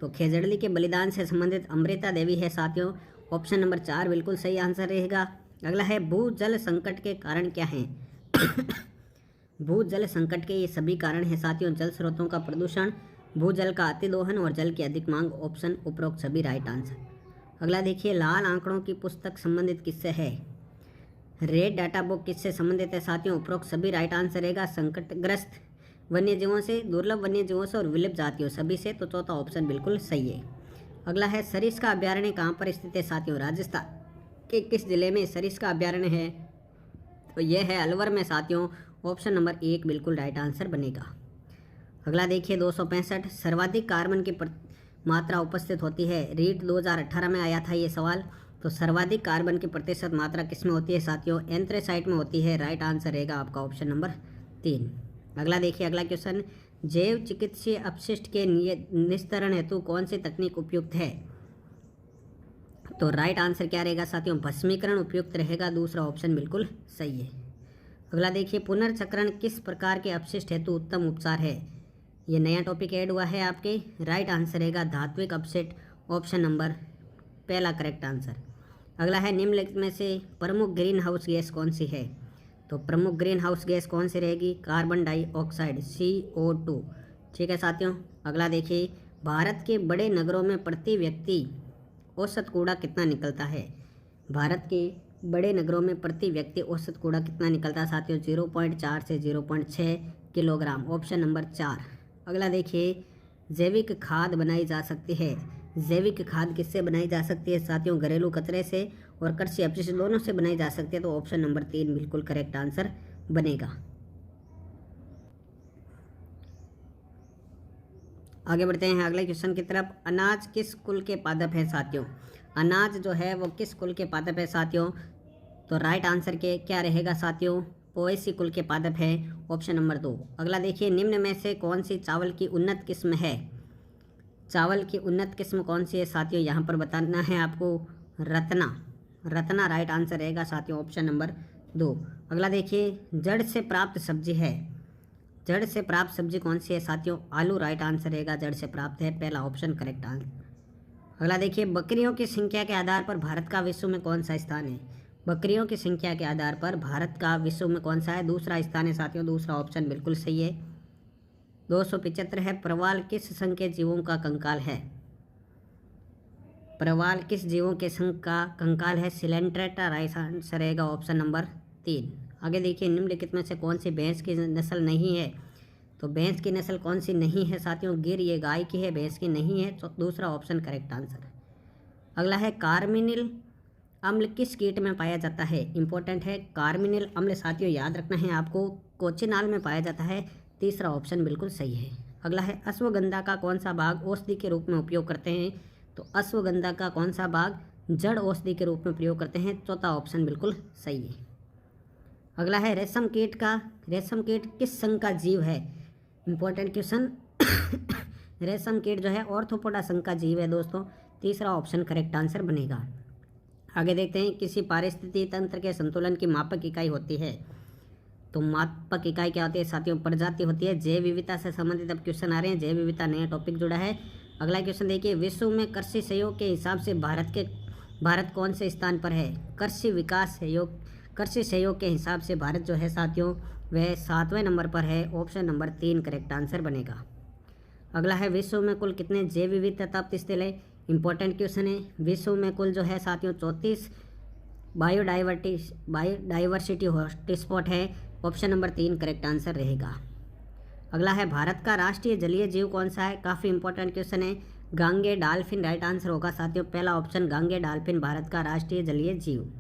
तो खेजड़ली के बलिदान से संबंधित अमृता देवी है साथियों, ऑप्शन नंबर 4 बिल्कुल सही आंसर रहेगा। अगला है भूजल संकट के कारण क्या हैं? भूजल संकट के ये सभी कारण हैं साथियों, जल स्रोतों का प्रदूषण, भूजल का अतिदोहन और जल की अधिक मांग, ऑप्शन उपरोक्त सभी राइट आंसर। अगला देखिए, लाल आंकड़ों की पुस्तक संबंधित किससे है? रेड डाटा बुक किससे संबंधित है साथियों? उपरोक्त सभी राइट आंसर रहेगा। संकटग्रस्त वन्य जीवों से, दुर्लभ वन्य जीवों से और विलुप्त जातियों सभी से, तो चौथा ऑप्शन बिल्कुल सही है। अगला है, सरिस्का अभ्यारण्य कहाँ पर स्थित है साथियों? राजस्थान के किस जिले में सरिस्का अभ्यारण्य है? तो यह है अलवर में साथियों, ऑप्शन नंबर 1 बिल्कुल राइट आंसर बनेगा। अगला देखिए 265, सर्वाधिक कार्बन की मात्रा उपस्थित होती है? रीट 2018 में आया था ये सवाल। तो सर्वाधिक कार्बन की प्रतिशत मात्रा किस में होती है साथियों? एंथ्रेसाइट में होती है। राइट आंसर रहेगा आपका ऑप्शन नंबर 3। अगला देखिए, अगला क्वेश्चन, जैव चिकित्सीय अपशिष्ट के निस्तारण हेतु कौन सी तकनीक उपयुक्त है? तो राइट आंसर क्या रहेगा साथियों? भस्मीकरण उपयुक्त रहेगा, दूसरा ऑप्शन बिल्कुल सही है। अगला देखिए, पुनर्चक्रण किस प्रकार के अपशिष्ट हेतु उत्तम उपचार है? ये नया टॉपिक ऐड हुआ है आपके। राइट आंसर रहेगा धात्विक अपशिष्ट, ऑप्शन नंबर पहला करेक्ट आंसर। अगला है, निम्नलिखित में से प्रमुख ग्रीन हाउस गैस कौन सी है? तो प्रमुख ग्रीन हाउस गैस कौन सी रहेगी? Carbon dioxide, CO2। ठीक है साथियों। अगला देखिए, भारत के बड़े नगरों में प्रति व्यक्ति औसत कूड़ा कितना निकलता है? भारत के बड़े नगरों में प्रति व्यक्ति औसत कूड़ा कितना निकलता है साथियों? 0.4 से 0.6 किलोग्राम, ऑप्शन नंबर 4। अगला देखिए, जैविक खाद बनाई जा सकती है? जैविक खाद किससे बनाई जा सकती है साथियों? घरेलू कचरे से और कृषि अपशिष्ट दोनों से बनाई जा सकती है, तो ऑप्शन नंबर 3 बिल्कुल करेक्ट आंसर बनेगा। आगे बढ़ते हैं अगले क्वेश्चन की तरफ। अनाज किस कुल के पादप है साथियों? अनाज जो है वो किस कुल के पादप है साथियों? तो राइट आंसर के क्या रहेगा साथियों? पोएसी कुल के पादप है, ऑप्शन नंबर 2। अगला देखिए, निम्न में से कौन सी चावल की उन्नत किस्म है? चावल की उन्नत किस्म कौन सी है साथियों? यहाँ पर बताना है आपको, रत्ना। रत्ना राइट आंसर रहेगा साथियों, ऑप्शन नंबर 2। अगला देखिए, जड़ से प्राप्त सब्जी है? जड़ से प्राप्त सब्जी कौन सी है साथियों? आलू राइट आंसर रहेगा, जड़ से प्राप्त है, पहला ऑप्शन करेक्ट आंसर। अगला देखिए, बकरियों की संख्या के आधार पर भारत का विश्व में कौन सा स्थान है? बकरियों की संख्या के आधार पर भारत का विश्व में कौन सा है? दूसरा स्थान है साथियों, दूसरा ऑप्शन बिल्कुल सही है। 275 है, प्रवाल किस संघ के जीवों का कंकाल है? प्रवाल किस जीवों के संघ का कंकाल है? सिलेंट्रेटा राइट आंसर रहेगा, ऑप्शन नंबर 3। आगे देखिए, निम्नलिखित में से कौन सी भैंस की नस्ल नहीं है? तो भैंस की नस्ल कौन सी नहीं है साथियों? गिर, ये गाय की है, भैंस की नहीं है, तो दूसरा ऑप्शन करेक्ट आंसर। अगला है, कार्मिनिल अम्ल किस कीट में पाया जाता है? इंपॉर्टेंट है, कार्मिनिल अम्ल साथियों याद रखना है आपको, कोचिनाल में पाया जाता है, तीसरा ऑप्शन बिल्कुल सही है। अगला है, अश्वगंधा का कौन सा भाग औषधि के रूप में उपयोग करते हैं? तो अश्वगंधा का कौन सा भाग जड़ औषधि के रूप में प्रयोग करते हैं, चौथा ऑप्शन बिल्कुल सही है। अगला है, रेशम कीट किस संघ का जीव है? Important question. रेशम कीट जो है ऑर्थोपोडा संघ का जीव है दोस्तों, तीसरा ऑप्शन करेक्ट आंसर बनेगा। आगे देखते हैं, किसी पारिस्थितिकी तंत्र के संतुलन की मापक इकाई होती है? तो मापक इकाई क्या होती है साथियों? प्रजाति होती है। जैव विविधता से संबंधित अब क्वेश्चन आ रहे हैं, जैव विविधता नया टॉपिक जुड़ा है। अगला क्वेश्चन देखिए, विश्व में कृषि सहयोग के हिसाब से भारत कौन से स्थान पर है? कृषि सहयोग के हिसाब से भारत जो है साथियों वह 7वें नंबर पर है, ऑप्शन नंबर 3 करेक्ट आंसर बनेगा। अगला है, विश्व में कुल कितने जैव विविधता तत्व स्थल है? इंपॉर्टेंट क्वेश्चन है। विश्व में कुल जो है साथियों 34 बायोडाइवर्सिटी हॉटस्पॉट है, ऑप्शन नंबर 3 करेक्ट आंसर रहेगा। अगला है, भारत का राष्ट्रीय जलीय जीव कौन सा है? काफ़ी इंपॉर्टेंट क्वेश्चन है। गांगे डॉल्फिन राइट आंसर होगा साथियों, पहला ऑप्शन गांगे डॉल्फिन भारत का राष्ट्रीय जलीय जीव।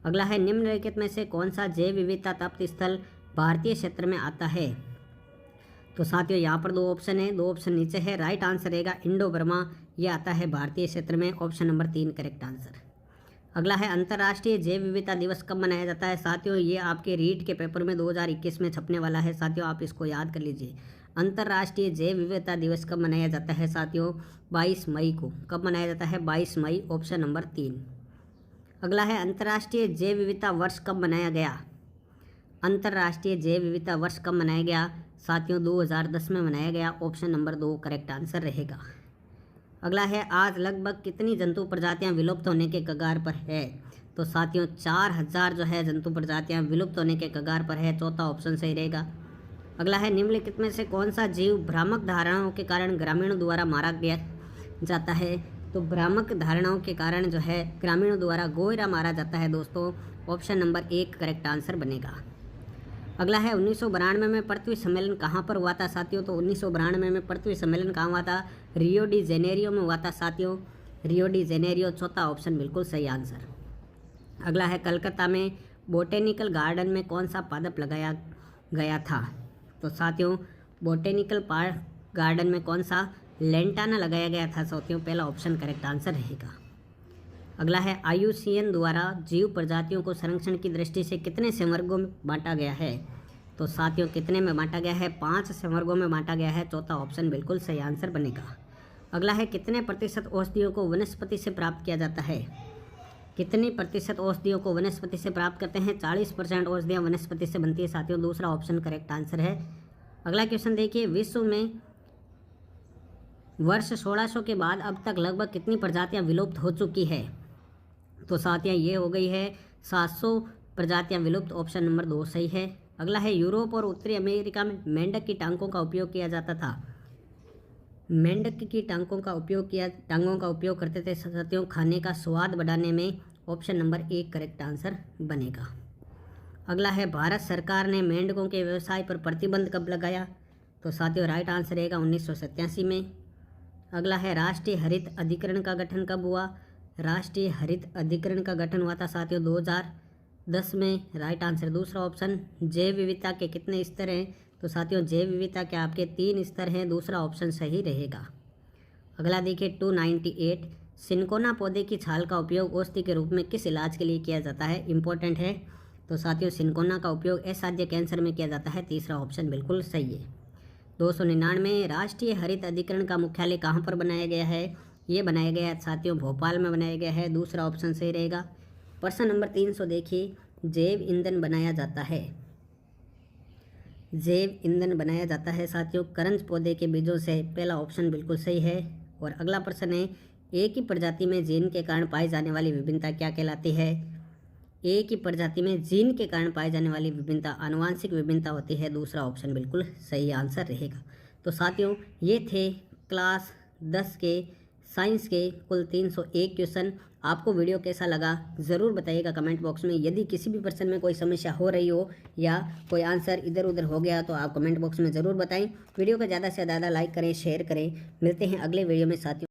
अगला है, निम्नलिखित में से कौन सा जैव विविधता तत्व स्थल भारतीय क्षेत्र में आता है? तो साथियों यहाँ पर 2 ऑप्शन है, 2 ऑप्शन नीचे है, राइट आंसर रहेगा इंडो बर्मा, ये आता है भारतीय क्षेत्र में, ऑप्शन नंबर 3 करेक्ट आंसर। अगला है, अंतर्राष्ट्रीय जैव विविधता दिवस कब मनाया जाता है साथियों? ये आपके रीट के पेपर में 2021 में छपने वाला है साथियों, आप इसको याद कर लीजिए। अंतर्राष्ट्रीय जैव विविधता दिवस कब मनाया जाता है साथियों? 22 मई को। कब मनाया जाता है? 22 मई, ऑप्शन नंबर 3। अगला है अंतर्राष्ट्रीय जैव विविधता वर्ष कब मनाया गया? अंतर्राष्ट्रीय जैव विविधता वर्ष कब मनाया गया साथियों? 2010 में मनाया गया, ऑप्शन नंबर 2 करेक्ट आंसर रहेगा। अगला है आज लगभग कितनी जंतु प्रजातियां विलुप्त होने के कगार पर है? तो साथियों 4000 जो है जंतु प्रजातियां विलुप्त होने के कगार पर है, चौथा ऑप्शन सही रहेगा। अगला है निम्नलिखित में से कौन सा जीव भ्रामक धारणाओं के कारण ग्रामीणों द्वारा मारा गया जाता है? तो भ्रामक धारणाओं के कारण जो है ग्रामीणों द्वारा गोयरा मारा जाता है दोस्तों, ऑप्शन नंबर 1 करेक्ट आंसर बनेगा। अगला है 1992 में पृथ्वी सम्मेलन कहाँ पर हुआ था साथियों? तो 1992 में पृथ्वी सम्मेलन कहाँ हुआ था? रियो डी जेनेरियो में हुआ था साथियों, रियो डी जेनेरियो, चौथा ऑप्शन बिल्कुल सही आंसर। अगला है कलकत्ता में बोटेनिकल गार्डन में कौन सा पादप लगाया गया था? तो साथियों बोटेनिकल गार्डन में कौन सा लेंटाना लगाया गया था साथियों, पहला ऑप्शन करेक्ट आंसर रहेगा। अगला है IUCN द्वारा जीव प्रजातियों को संरक्षण की दृष्टि से कितने संवर्गों में बांटा गया है? तो साथियों कितने में बांटा गया है? 5 संवर्गों में बांटा गया है, चौथा ऑप्शन बिल्कुल सही आंसर बनेगा। अगला है कितने प्रतिशत औषधियों को वनस्पति से प्राप्त किया जाता है? कितनी प्रतिशत औषधियों को वनस्पति से प्राप्त करते हैं? 40% औषधियाँ वनस्पति से बनती है साथियों, दूसरा ऑप्शन करेक्ट आंसर है। अगला क्वेश्चन देखिए, विश्व में वर्ष 1600 के बाद अब तक लगभग कितनी प्रजातियां विलुप्त हो चुकी है? तो साथियों ये हो गई है 700 प्रजातियां विलुप्त, ऑप्शन नंबर 2 सही है। अगला है यूरोप और उत्तरी अमेरिका में मेंढक की टांगों का उपयोग किया जाता था। मेंढक की टांगों का उपयोग करते थे साथियों खाने का स्वाद बढ़ाने में, ऑप्शन नंबर 1 करेक्ट आंसर बनेगा। अगला है भारत सरकार ने मेंढकों के व्यवसाय पर प्रतिबंध कब लगाया? तो साथियों राइट आंसर रहेगा 1987 में। अगला है राष्ट्रीय हरित अधिकरण का गठन कब हुआ? राष्ट्रीय हरित अधिकरण का गठन हुआ था साथियों 2010 में, राइट आंसर दूसरा ऑप्शन। जैव विविधता के कितने स्तर हैं? तो साथियों जैव विविधता के आपके 3 स्तर हैं, दूसरा ऑप्शन सही रहेगा। अगला देखिए 298, सिनकोना पौधे की छाल का उपयोग औषधि के रूप में किस इलाज के लिए किया जाता है? इंपॉर्टेंट है। तो साथियों सिनकोना का उपयोग असाध्य कैंसर में किया जाता है, तीसरा ऑप्शन बिल्कुल सही है। 299, राष्ट्रीय हरित अधिकरण का मुख्यालय कहाँ पर बनाया गया है? ये बनाया गया है साथियों भोपाल में बनाया गया है, दूसरा ऑप्शन सही रहेगा। प्रश्न नंबर 300 देखिए, जैव ईंधन बनाया जाता है, जैव ईंधन बनाया जाता है साथियों करंज पौधे के बीजों से, पहला ऑप्शन बिल्कुल सही है। और अगला प्रश्न है, एक ही प्रजाति में जीन के कारण पाई जाने वाली विभिन्नता क्या कहलाती है? एक ही प्रजाति में जीन के कारण पाई जाने वाली विभिन्नता आनुवांशिक विभिन्नता होती है, दूसरा ऑप्शन बिल्कुल सही आंसर रहेगा। तो साथियों ये थे क्लास 10 के साइंस के कुल 301 क्वेश्चन। आपको वीडियो कैसा लगा ज़रूर बताइएगा कमेंट बॉक्स में। यदि किसी भी प्रश्न में कोई समस्या हो रही हो या कोई आंसर इधर उधर हो गया तो आप कमेंट बॉक्स में ज़रूर बताएं। वीडियो को ज़्यादा से ज़्यादा लाइक करें, शेयर करें। मिलते हैं अगले वीडियो में साथियों।